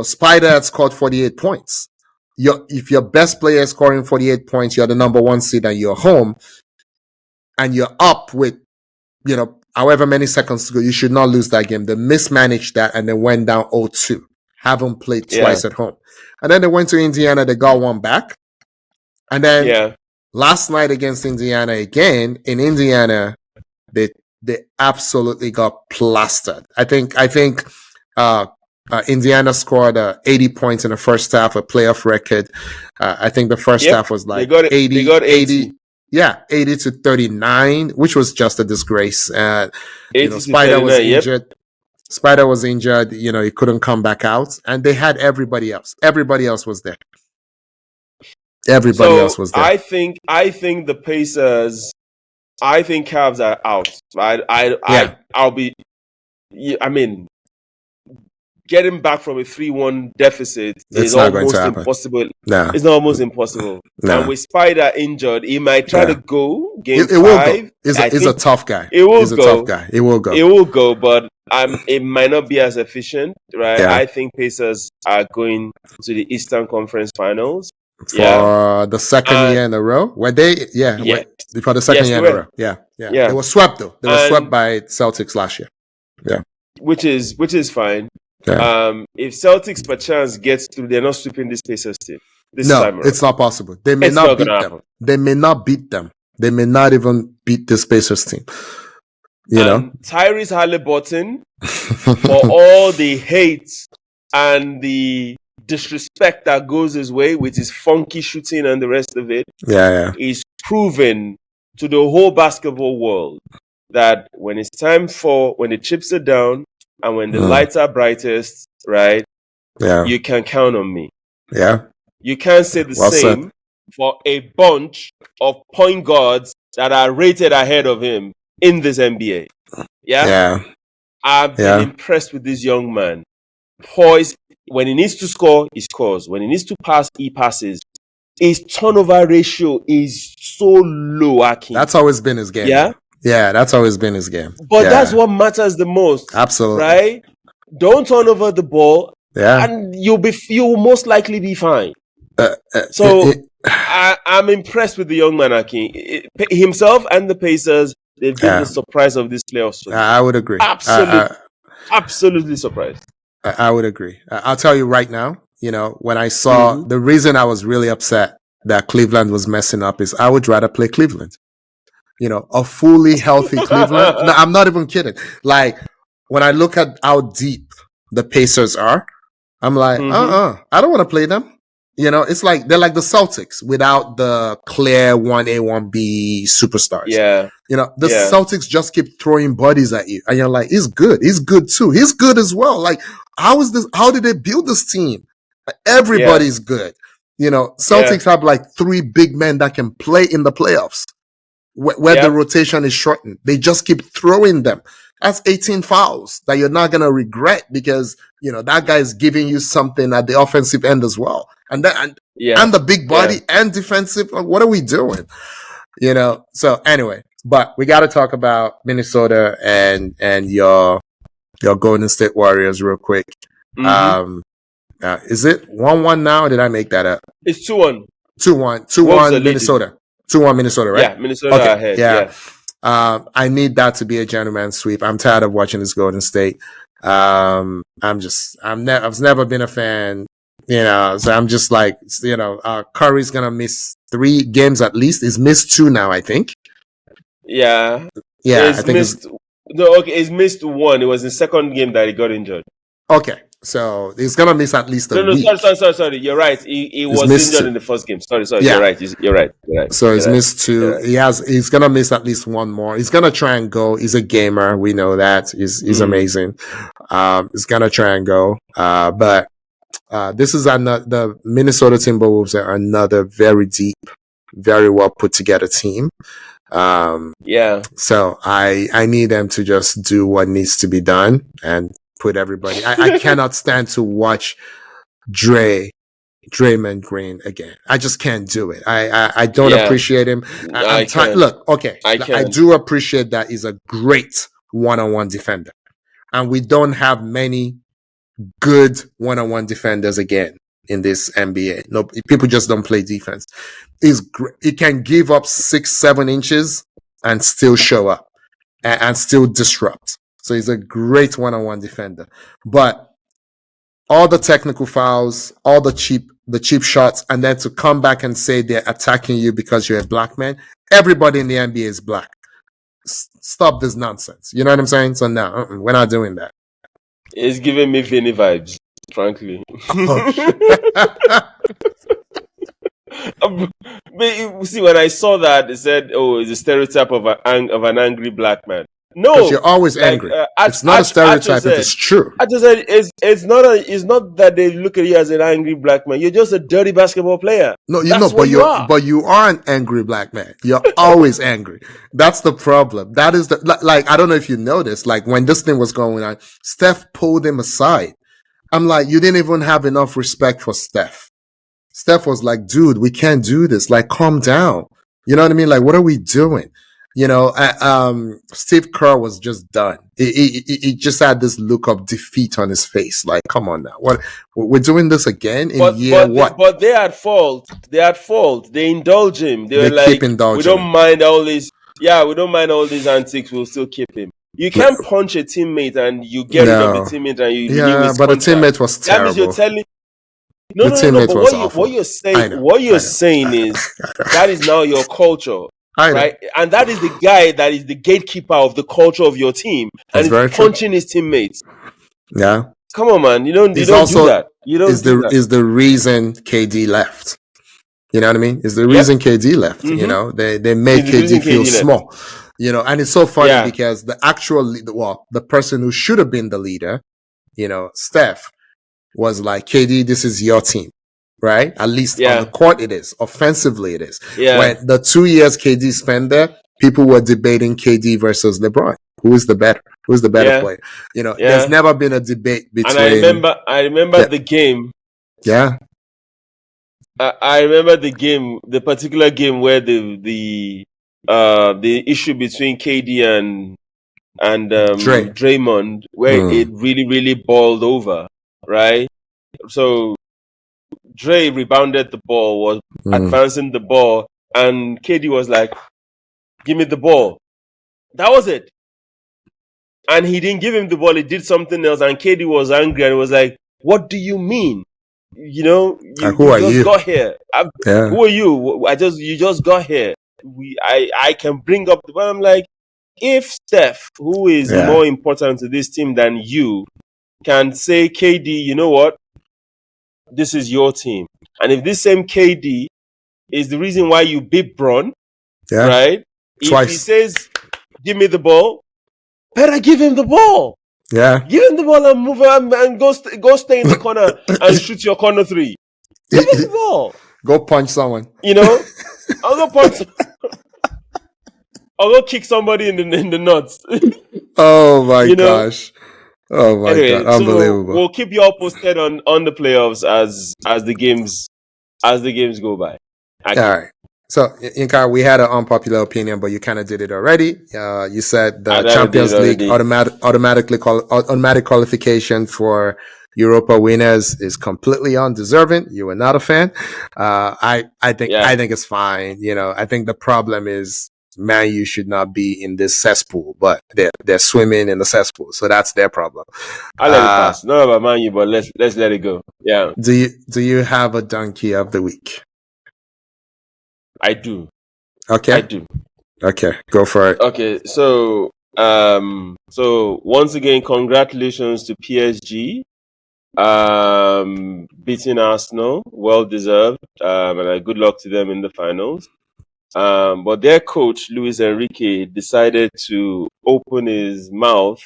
Spider had scored 48 points. If your best player is scoring 48 points, you're the number 1 seed and you're home, and you're up with, however many seconds to go, you should not lose that game. They mismanaged that and they went down 0-2. Haven't played twice at home. And then they went to Indiana, they got one back. And then last night against Indiana again, in Indiana, they absolutely got plastered. I think Indiana scored 80 points in the first half, a playoff record. I think the first half was like 80. They got 80. Yeah, 80 to 39, which was just a disgrace. Spider was injured. Spider was injured. He couldn't come back out, and they had everybody else. Everybody else was there. Everybody else was there. I think the Pacers. I think Cavs are out. I'll be. I mean, getting back from a 3-1 deficit is It's not going to almost happen. impossible. No. It's not almost impossible. No. And with Spider injured, he might try to go game it will 5. go. He's a tough guy. It will He's a tough guy. It will go. It will go, but it might not be as efficient, right? Yeah. I think Pacers are going to the Eastern Conference Finals. For the second year in a row? Were they? For the second year in a row. Yeah. They were swept, though. They were swept by Celtics last year. Yeah. Which is fine. Yeah. If Celtics perchance gets through, they're not sweeping this Pacers team. No, it's not possible. They may not beat them. They may not beat them. They may not even beat this Pacers team. You know? Tyrese Halliburton, for all the hate and the disrespect that goes his way with his funky shooting and the rest of it, is proven to the whole basketball world that when it's time when the chips are down and when the lights are brightest, right? Yeah. You can count on me. Yeah. You can't say the same for a bunch of point guards that are rated ahead of him in this NBA. Yeah. I've been impressed with this young man. Poised. When he needs to score, he scores. When he needs to pass, he passes. His turnover ratio is so low, Akin. That's always been his game. Yeah? Yeah, that's always been his game. But that's what matters the most. Absolutely. Right? Don't turn over the ball. Yeah. And you'll most likely be fine. I'm impressed with the young man, Akin. Himself and the Pacers, they've been the surprise of this playoffs. I would agree. Absolutely surprised. I would agree. I'll tell you right now, when I saw the reason I was really upset that Cleveland was messing up is I would rather play Cleveland. A fully healthy Cleveland. No, I'm not even kidding. Like, when I look at how deep the Pacers are, I'm like, I don't want to play them. It's like they're like the Celtics without the clear 1A, 1B superstars. Yeah. The Celtics just keep throwing bodies at you. And you're like, he's good. He's good too. He's good as well. Like, how did they build this team? Everybody's good. Celtics have like 3 big men that can play in the playoffs where the rotation is shortened. They just keep throwing them. That's 18 fouls that you're not going to regret because, that guy is giving you something at the offensive end as well. And the big body and defensive. What are we doing? So anyway, but we got to talk about Minnesota and your Golden State Warriors real quick. Is it 1-1 now? Or did I make that up? It's 2-1. 2-1 Minnesota. 2-1 Minnesota, right? Yeah, Minnesota ahead. Yeah. I need that to be a gentleman's sweep. I'm tired of watching this Golden State. I've never been a fan, so I'm just like, Curry's going to miss 3 games at least. He's missed 2 now, I think. Yeah. Yeah. I think he's missed 1. It was the second game that he got injured. Okay. So he's going to miss at least a week. Sorry. You're right. He was injured in the first game. Sorry. Yeah. You're right. So he's missed 2. He's going to miss at least 1 more. He's going to try and go. He's a gamer. We know that. He's amazing. He's going to try and go. But this is the Minnesota Timberwolves are another very deep, very well put together team. So I need them to just do what needs to be done and put everybody. I cannot stand to watch Draymond Green again. I just can't do it. I don't appreciate him. Look, okay, I do appreciate that he's a great one-on-one defender, and we don't have many good one-on-one defenders again in this NBA. No, people just don't play defense. He can give up 6-7 inches and still show up and still disrupt. So he's a great one-on-one defender. But all the technical fouls, all the cheap shots, and then to come back and say they're attacking you because you're a black man. Everybody in the NBA is black. Stop this nonsense. You know what I'm saying? So no, we're not doing that. It's giving me Vinny vibes, frankly. But see, when I saw that, it said, "Oh, it's a stereotype of an angry black man." No, because you're always angry. It's not a stereotype. It's true. I just said it's not that they look at you as an angry black man. You're just a dirty basketball player. No, but you are an angry black man. You're always angry. That's the problem. That is I don't know if you noticed, like when this thing was going on, Steph pulled him aside I'm like, you didn't even have enough respect for Steph. Steph was like, dude, we can't do this. Like, calm down. You know what I mean? Like, what are we doing? Steve Kerr was just done. He just had this look of defeat on his face. Like, come on now. What? We're doing this again in year what? But they at fault. They at fault. They indulge him. They They were keep like, we indulging don't him. mind all this. Yeah, we don't mind all these antics. We'll still keep him. You can't punch a teammate and you get rid of the No. teammate and you renew Yeah, his but the contract. teammate was That means you're terrible. telling. The No. teammate But was awful. I know. what you're saying is that is now your culture, I know. right? And that is the guy that is the gatekeeper of the culture of your team, and That's is very true. punching his teammates. Yeah. Come on, man. You don't do that. You don't do that. Is the reason KD left. You know what I mean? Is the reason KD left. Mhm. You know, they made It's the reason KD feel KD left. small. You know, and it's so funny Yeah. because the person who should have been the leader, you know, Steph, was like, KD, this is your team, right? At least on the court it is. Offensively it is. Yeah. When the 2 years KD spent there, people were debating KD versus LeBron. Who is the better? Who's the better player? You know, there's never been a debate between. And I remember the game. Yeah. I remember the particular game where the issue between KD and Draymond, where it really, really boiled over, right? So Dre rebounded the ball, was advancing the ball, and KD was like, give me the ball. That was it. And he didn't give him the ball, he did something else, and KD was angry and was like, what do you mean? You know, you just got here. Who are you? You just got here. I can bring up the ball. I'm like, if Steph, who is more important to this team than you, can say, KD, you know what? This is your team. And if this same KD is the reason why you beat Bron, right? Twice. If he says, give me the ball, better give him the ball. Yeah. Give him the ball and move and go stay in the corner and shoot your corner three. Give him the ball. Go punch someone. You know? I'll go kick somebody in the nuts. Oh my gosh. Oh my god. Unbelievable. So we'll keep you all posted on the playoffs as the games go by. All right. So, Inka, we had an unpopular opinion, but you kind of did it already. You said the Champions League automatic qualification for Europa winners is completely undeserving. You were not a fan. I think it's fine. You know, I think the problem is Man U should not be in this cesspool, but they're swimming in the cesspool, so that's their problem. I'll let it pass. Not about Man U, but let's let it go. Yeah. Do you have a donkey of the week? I do. Okay. I do. Okay, go for it. Okay, so once again, congratulations to PSG, beating Arsenal, well deserved, and good luck to them in the finals. But their coach Luis Enrique decided to open his mouth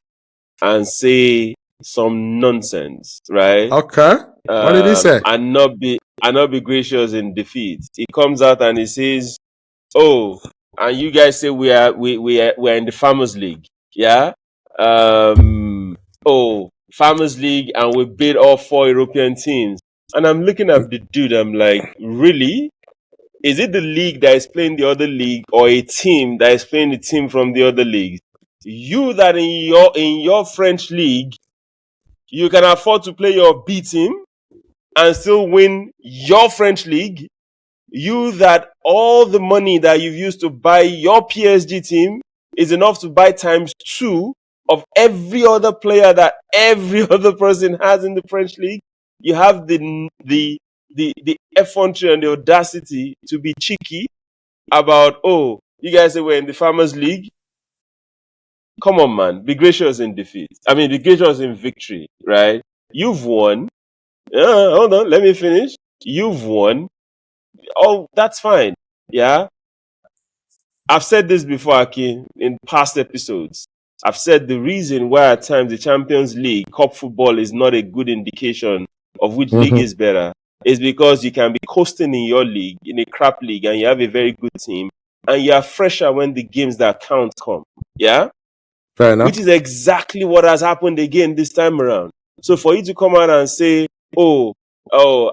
and say some nonsense, right? Okay. What did he say? And not be gracious in defeat. He comes out and he says, "Oh, and you guys say we're in the Farmers League, yeah? Farmers League, and we beat all 4 European teams." And I'm looking at the dude. I'm like, really? Is it the league that is playing the other league, or a team that is playing the team from the other league? You that in your French league, you can afford to play your B team and still win your French league. You that all the money that you've used to buy your PSG team is enough to buy ×2 of every other player that every other person has in the French league. You have the effrontery and the audacity to be cheeky about, oh, you guys say we're in the Farmers League. Come on, man. Be gracious in defeat. I mean, be gracious in victory, right? You've won. Hold on, let me finish. You've won. Oh, that's fine. Yeah. I've said this before, Aki, in past episodes. I've said the reason why at times the Champions League, cup football, is not a good indication of which league is better is because you can be coasting in your league, in a crap league, and you have a very good team, and you are fresher when the games that count come. Yeah? Fair enough. Which is exactly what has happened again this time around. So for you to come out and say, oh,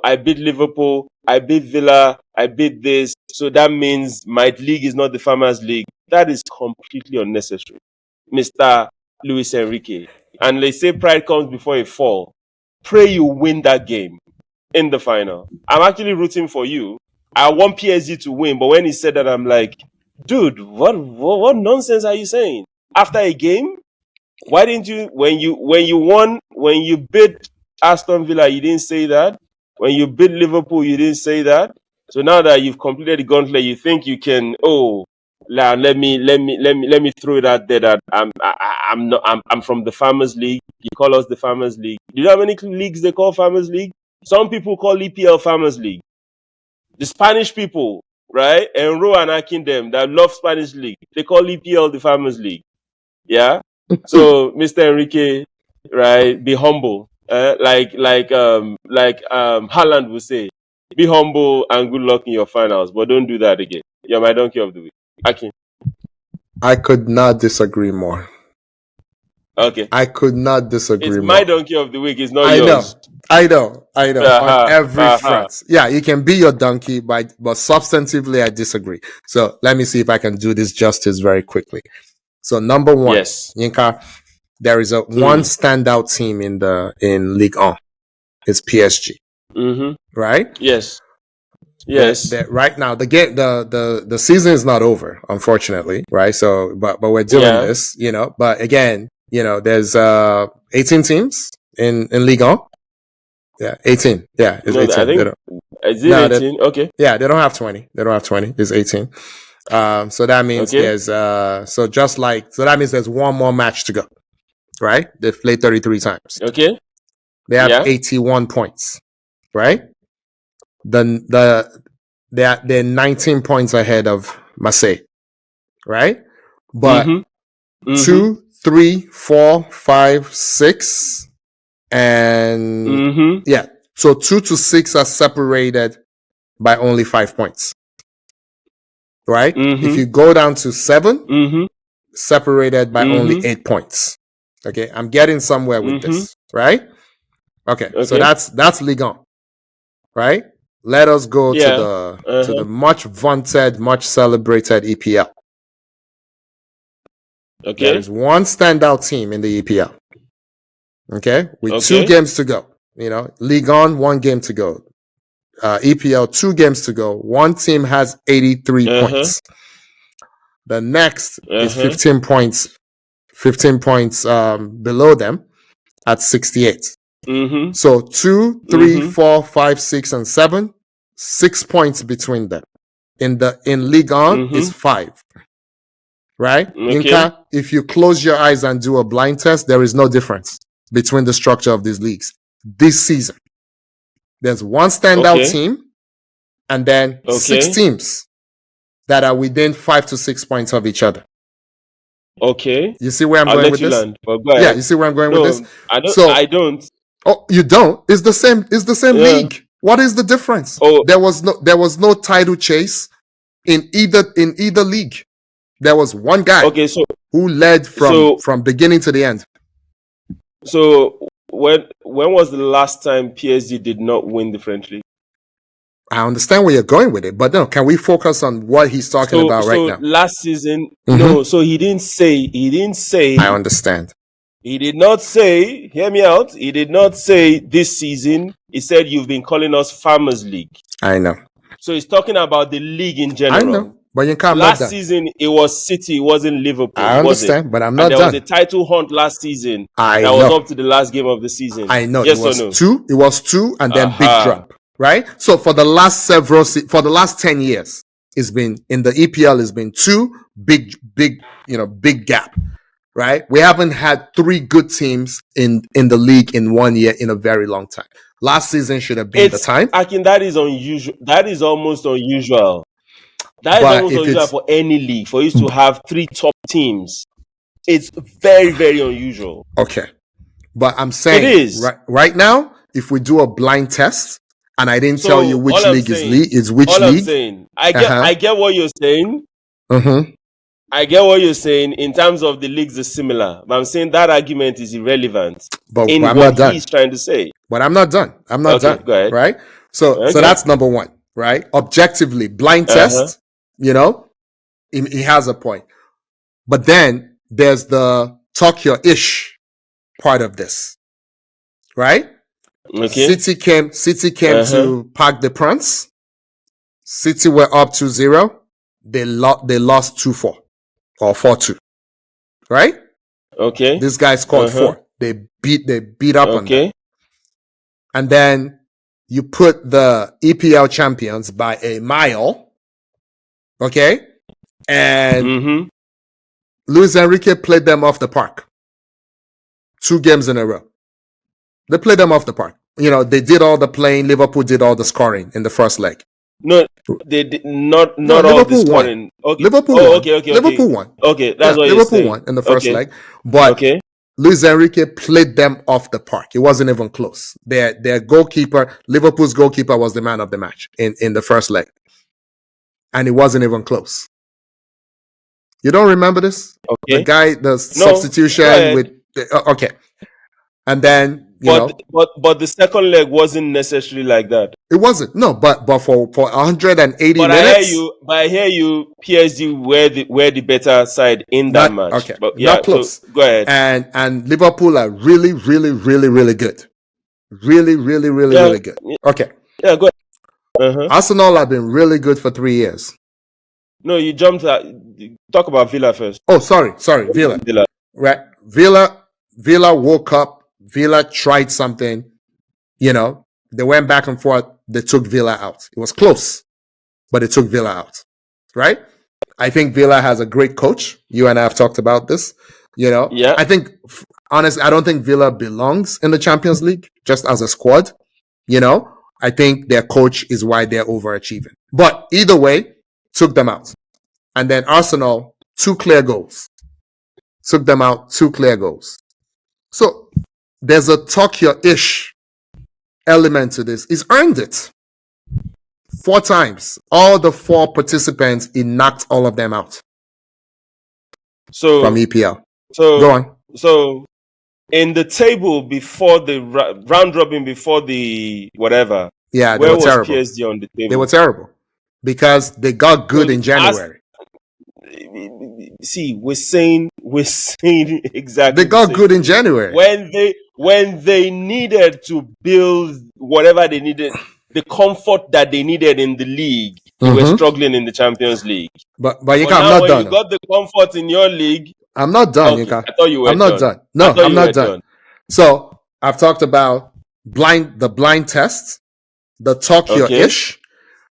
I beat Liverpool, I beat Villa, I beat this, so that means my league is not the Farmers League. That is completely unnecessary, Mr. Luis Enrique. And they say pride comes before a fall. Pray you win that game in the final. I'm actually rooting for you. I want PSG to win, but when he said that, I'm like, dude, what nonsense are you saying? After a game, why didn't you when you beat Aston Villa, you didn't say that? When you beat Liverpool, you didn't say that. So now that you've completed the gauntlet, you think you can let me throw it out there that I'm from the Farmers League. You call us the Farmers League. Do you know how many leagues they call Farmers League? Some people call EPL Farmers League. The Spanish people, right? Enro and Akindem that love Spanish League, they call EPL the Farmers League. Yeah. So, Mr. Enrique, right? Be humble. Like Haaland would say, be humble and good luck in your finals, but don't do that again. You're my donkey of the week. Akin. I could not disagree more. Okay. I could not disagree It's more. my donkey of the week. It's not I yours. know. On every Uh-huh. front. Yeah, you can be your donkey, but substantively, I disagree. So let me see if I can do this justice very quickly. So number one, Yes. Yinka, there is one standout team in Ligue 1. It's PSG. Mm-hmm. Right? Yes. Yes. Right now, the season is not over, unfortunately, right? So, but we're doing this, But again, there's 18 teams in Ligue 1. Yeah, 18. Yeah, it's 18. I think is it 18? Okay. Yeah, they don't have 20. It's 18. So that means there's so that means there's one more match to go, right? They've played 33 times. Okay. They have 81 points, right? They're 19 points ahead of Marseille, right? But 2, 3, 4, 5, 6, and so 2 to 6 are separated by only 5 points, right? If you go down to 7, separated by only 8 points. Okay, I'm getting somewhere with this, right? Okay, so that's Ligue 1, right? Let us go to the much vaunted, much celebrated EPL. Okay. There is one standout team in the EPL. Okay, with 2 games to go. Ligue 1, 1 game to go. EPL, 2 games to go. One team has 83 points. The next is 15 points. 15 points below them at 68. So 2, 3, 4, 5, 6, and 7. 6 points between them. In Ligue 1 is 5. Right? Inka, if you close your eyes and do a blind test, there is no difference between the structure of these leagues. This season, there's one standout team and then 6 teams that are within 5 to 6 points of each other. Okay. You see where I'm going with this? Land, go yeah, you see where I'm going with this? I don't. Oh, you don't? It's the same league. What is the difference? Oh. There was no title chase in either league. There was one guy who led from beginning to the end. So when was the last time PSG did not win the French league? I understand where you're going with it, but no, can we focus on what he's talking about right now? Last season, no. So he didn't say. I understand. He did not say. Hear me out. He did not say this season. He said you've been calling us Farmers League. I know. So he's talking about the league in general. I know. But you can't. Last season, it was City, it wasn't Liverpool. I understand, but I'm not done. There was a title hunt last season. That was up to the last game of the season. I know. Yes it was or no? 2. It was 2, and then big drop. Right. So for the last for the last 10 years, it's been in the EPL. It's been 2 big gap. Right. We haven't had 3 good teams in the league in 1 year in a very long time. Last season should have been the time. That is unusual. That is almost unusual. That is almost unusual for any league. For you to have 3 top teams, it's very, very unusual. Okay, but I'm saying it is right now. If we do a blind test, and I didn't tell you which league is which league. I'm saying, I get what you're saying. I get what you're saying in terms of the leagues is similar, but I'm saying that argument is irrelevant but in I'm what not done. he's trying to say. But I'm not done. I'm not Okay, done. go ahead. Right? So Okay. that's number one, right? Objectively, blind test, he has a point. But then there's the talk your ish part of this, right? Okay. City came to Parc des Princes. City were up 2-0. They lost 2-4 or 4-2. Right? Okay. This guy scored 4. They beat up on them. And then you put the EPL champions by a mile. Okay? And Luis Enrique played them off the park. 2 games in a row. They played them off the park. They did all the playing. Liverpool did all the scoring in the first leg. No, they did not all Liverpool the scoring. Won. Okay. Liverpool won. Okay. Liverpool won. Okay, that's what Liverpool you're saying. won in the first leg. But Luis Enrique played them off the park. It wasn't even close. Their goalkeeper, Liverpool's goalkeeper, was the man of the match in the first leg. And it wasn't even close. You don't remember this? Okay. The guy, the substitution with okay. And then but the second leg wasn't necessarily like that. It wasn't. No, but for 180 but minutes. I hear you. PSG were the better side in that match. Okay, but yeah, not close. So go ahead. And Liverpool are really, really, really, really good. Really, really, really, really good. Okay. Yeah, go ahead. Arsenal have been really good for 3 years. No, you jumped. Talk about Villa first. Oh, sorry, Villa. Right, Villa woke up. Villa tried something. They went back and forth. They took Villa out. It was close, but they took Villa out. Right? I think Villa has a great coach. You and I have talked about this. Yeah. I think, honestly, I don't think Villa belongs in the Champions League just as a squad. I think their coach is why they're overachieving. But either way, took them out. And then Arsenal, 2 clear goals. Took them out, 2 clear goals. So there's a talk your ish element to this. He's earned it. 4 times. All the 4 participants, he knocked all of them out. So from EPL. So go on. So in the table before the round robin, before the whatever, yeah, where was terrible. PSG on the table? They were terrible because they got good in January. See, we're saying exactly. They got good in January when they needed to build whatever they needed, the comfort that they needed in the league. They were struggling in the Champions League. But Yinka, I'm not done. You got the comfort in your league. I'm not done, okay. Yinka. I thought you were I'm not done. No, I'm not done. So I've talked about the blind test, the talk your ish,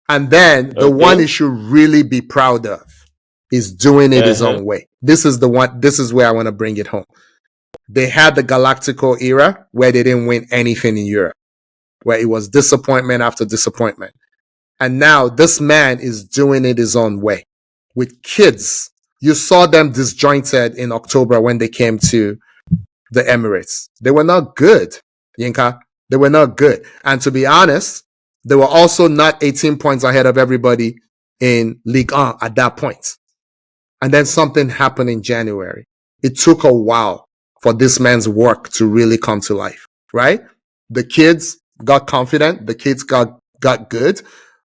and then the one he should really be proud of is doing it his own way. This is the one. This is where I want to bring it home. They had the Galactico era where they didn't win anything in Europe, where it was disappointment after disappointment. And now this man is doing it his own way with kids. You saw them disjointed in October when they came to the Emirates. They were not good, Yinka. They were not good. And to be honest, they were also not 18 points ahead of everybody in Ligue 1 at that point. And then something happened in January. It took a while for this man's work to really come to life, right? The kids got confident. The kids got good.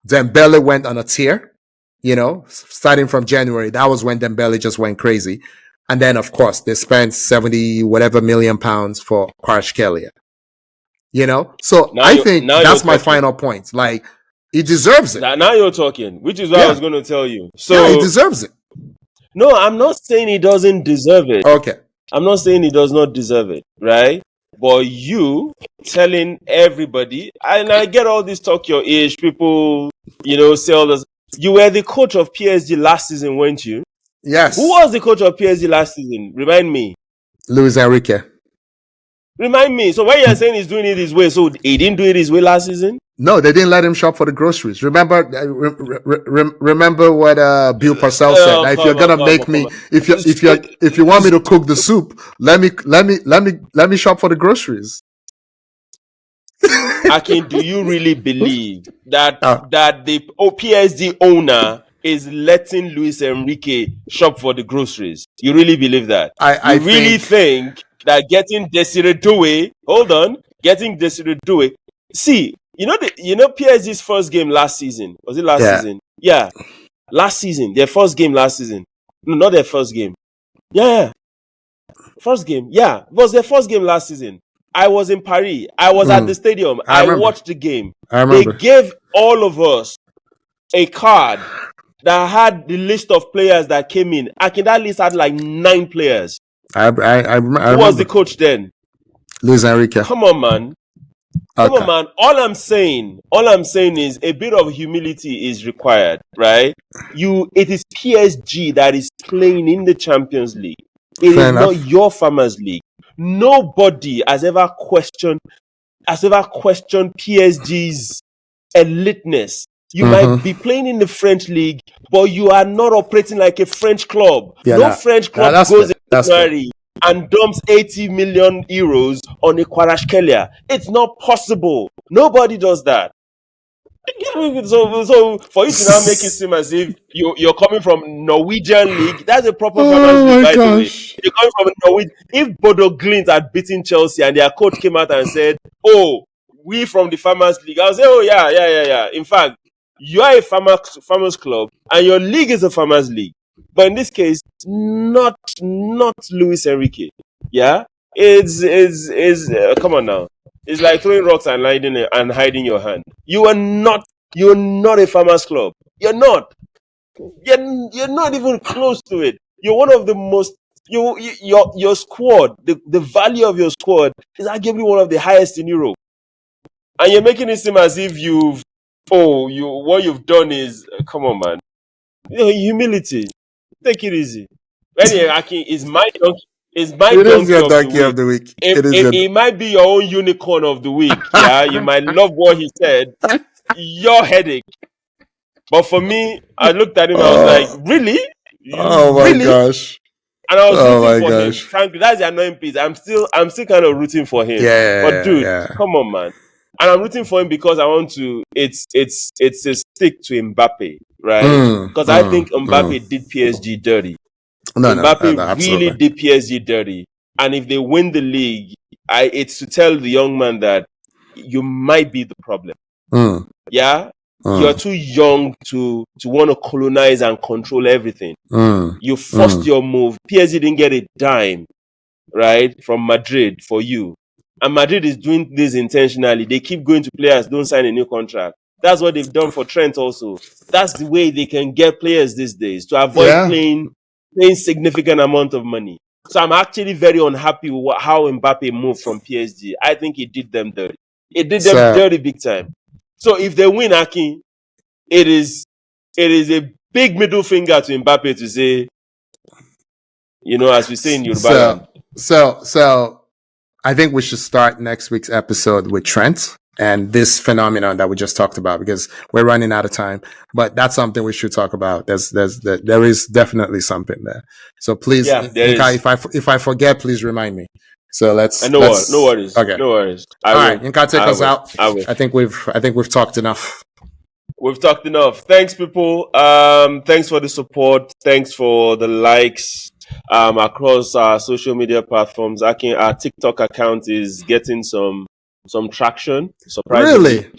Dembele went on a tear, starting from January. That was when Dembele just went crazy. And then, of course, they spent 70 whatever million pounds for Kvaratskhelia. So I think that's my final point. Like, he deserves it. Now you're talking, which is what I was going to tell you. So yeah, he deserves it. No, I'm not saying he doesn't deserve it. Okay. I'm not saying he does not deserve it, right? But you telling everybody, and I get all this talk your age, people, say all this. You were the coach of PSG last season, weren't you? Yes. Who was the coach of PSG last season? Remind me. Luis Enrique. Remind me. So when you're saying he's doing it his way, so he didn't do it his way last season? No, they didn't let him shop for the groceries. Remember what Bill Parcells said. If you're gonna make me, if you want me to cook the soup, let me shop for the groceries. Akin, do you really believe that that the PSG owner is letting Luis Enrique shop for the groceries. You really believe that? I You really think that getting Desiree Doué, getting Desiree Doué. See, PSG's first game last season. Was it last season? Yeah. Last season. Their first game last season. No, not their first game. Yeah. First game. Yeah. It was their first game last season. I was in Paris. I was at the stadium. I watched the game. They gave all of us a card that had the list of players that came in. That list had like 9 players. I Who was the coach then? Luis Enrique. Come on, man. Come on, man. All I'm saying is a bit of humility is required, right? It is PSG that is playing in the Champions League. It is not your Farmers League. Nobody has ever questioned PSG's eliteness. You might be playing in the French league, but you are not operating like a French club. French club goes in January and dumps 80 million euros on a Kvaratskhelia. It's not possible. Nobody does that. So for you to now make it seem as if you're coming from Norwegian league, that's a proper Farmers League, by the way. You're coming from Norwegian. If Bodo Glimt had beaten Chelsea and their coach came out and said, "Oh, we from the Farmers League," I'll say, "Oh yeah. In fact, you are a farmers club and your league is a Farmers League." But in this case, not Luis Enrique. Yeah, it's come on now. It's like throwing rocks and hiding your hand. You're not a Farmers club. You're not. You're not even close to it. You're one of the most. Your squad, the value of your squad is arguably one of the highest in Europe, and you're making it seem as if what you've done is come on, man. Humility. Take it easy. Anyway, Aki, is my donkey. It is your donkey of the week. It might be your own unicorn of the week. Yeah, you might love what he said. Your headache. But for me, I looked at him. I was like, "Really? Oh my gosh!" And I was rooting for him. Frankly, that's the annoying piece. I'm still kind of rooting for him. Yeah, but dude, come on, man. And I'm rooting for him because I want to. It's a stick to Mbappe, right? Because I think Mbappe did PSG dirty. Mbappe really did PSG dirty. And if they win the league, it's to tell the young man that you might be the problem. Yeah? You're too young to want to colonize and control everything. You forced your move. PSG didn't get a dime, right, from Madrid for you. And Madrid is doing this intentionally. They keep going to players, don't sign a new contract. That's what they've done for Trent also. That's the way they can get players these days, to avoid paying significant amount of money. So I'm actually very unhappy with how Mbappe moved from PSG. I think he did them dirty. It did them dirty big time. So if they win, Aki, it is a big middle finger to Mbappe to say, as we say in Yoruba land. So I think we should start next week's episode with Trent and this phenomenon that we just talked about, because we're running out of time. But that's something we should talk about. There is definitely something there. So please, Inka, if I forget, please remind me. So no worries. Okay. No worries. All right, Inka, take us out. I think we've talked enough. We've talked enough. Thanks, people. Thanks for the support. Thanks for the likes. Across our social media platforms. Our TikTok account is getting some traction. Surprisingly. Really?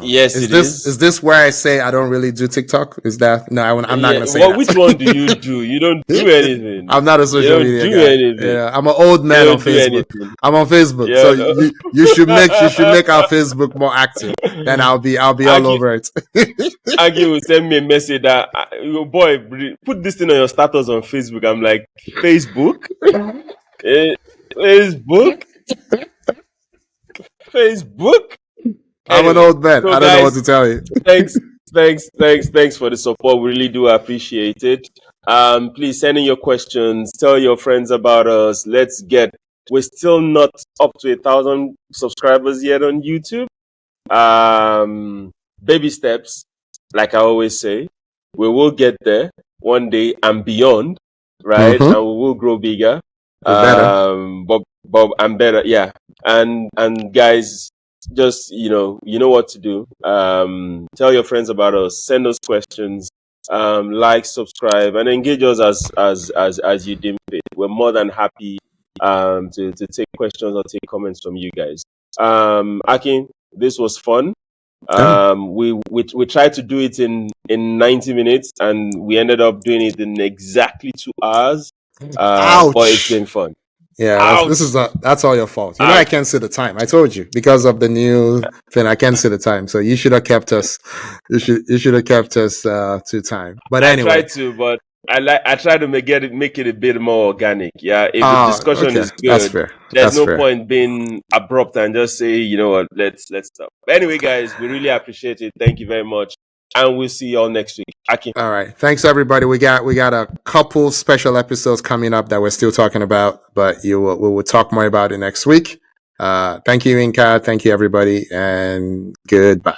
Yes, it is. Is this where I say I don't really do TikTok? Is that no? I'm not gonna say that. Which one do you do? You don't do anything. I'm not a social media guy. Anything. Yeah, I'm an old man on Facebook. I'm on Facebook, so you should make our Facebook more active. Then I'll be all over it. Aggie will send me a message that boy, put this thing on your status on Facebook. I'm like, Facebook, Facebook. I'm an old man. So I don't know what to tell you. Thanks for the support. We really do appreciate it. Please send in your questions. Tell your friends about us. We're still not up to 1,000 subscribers yet on YouTube. Baby steps, like I always say. We will get there one day and beyond, right? And we will grow bigger. But I'm better, yeah. And guys, just you know what to do. Tell your friends about us. Send us questions. like, subscribe, and engage us as you deem fit. We're more than happy to take questions or take comments from you guys. Akin, this was fun. Yeah. We tried to do it in 90 minutes, and we ended up doing it in exactly 2 hours. But it's Ouch. been fun. Yeah, Ouch! that's all your fault. You know, I Ouch! can't see the time. I told you because of the new thing. I can't see the time. So you should have kept us. You should have kept us to time. But I anyway, tried to, but I try to make it a bit more organic. Yeah, if the discussion okay, is that's good, fair. there's That's no fair. point being abrupt and just say, you know what, let's stop. But anyway, guys, we really appreciate it. Thank you very much, and we'll see you all next week. Aki. All right. Thanks everybody. We got a couple special episodes coming up that we're still talking about, but we will talk more about it next week. Thank you, Inka. Thank you everybody, and goodbye.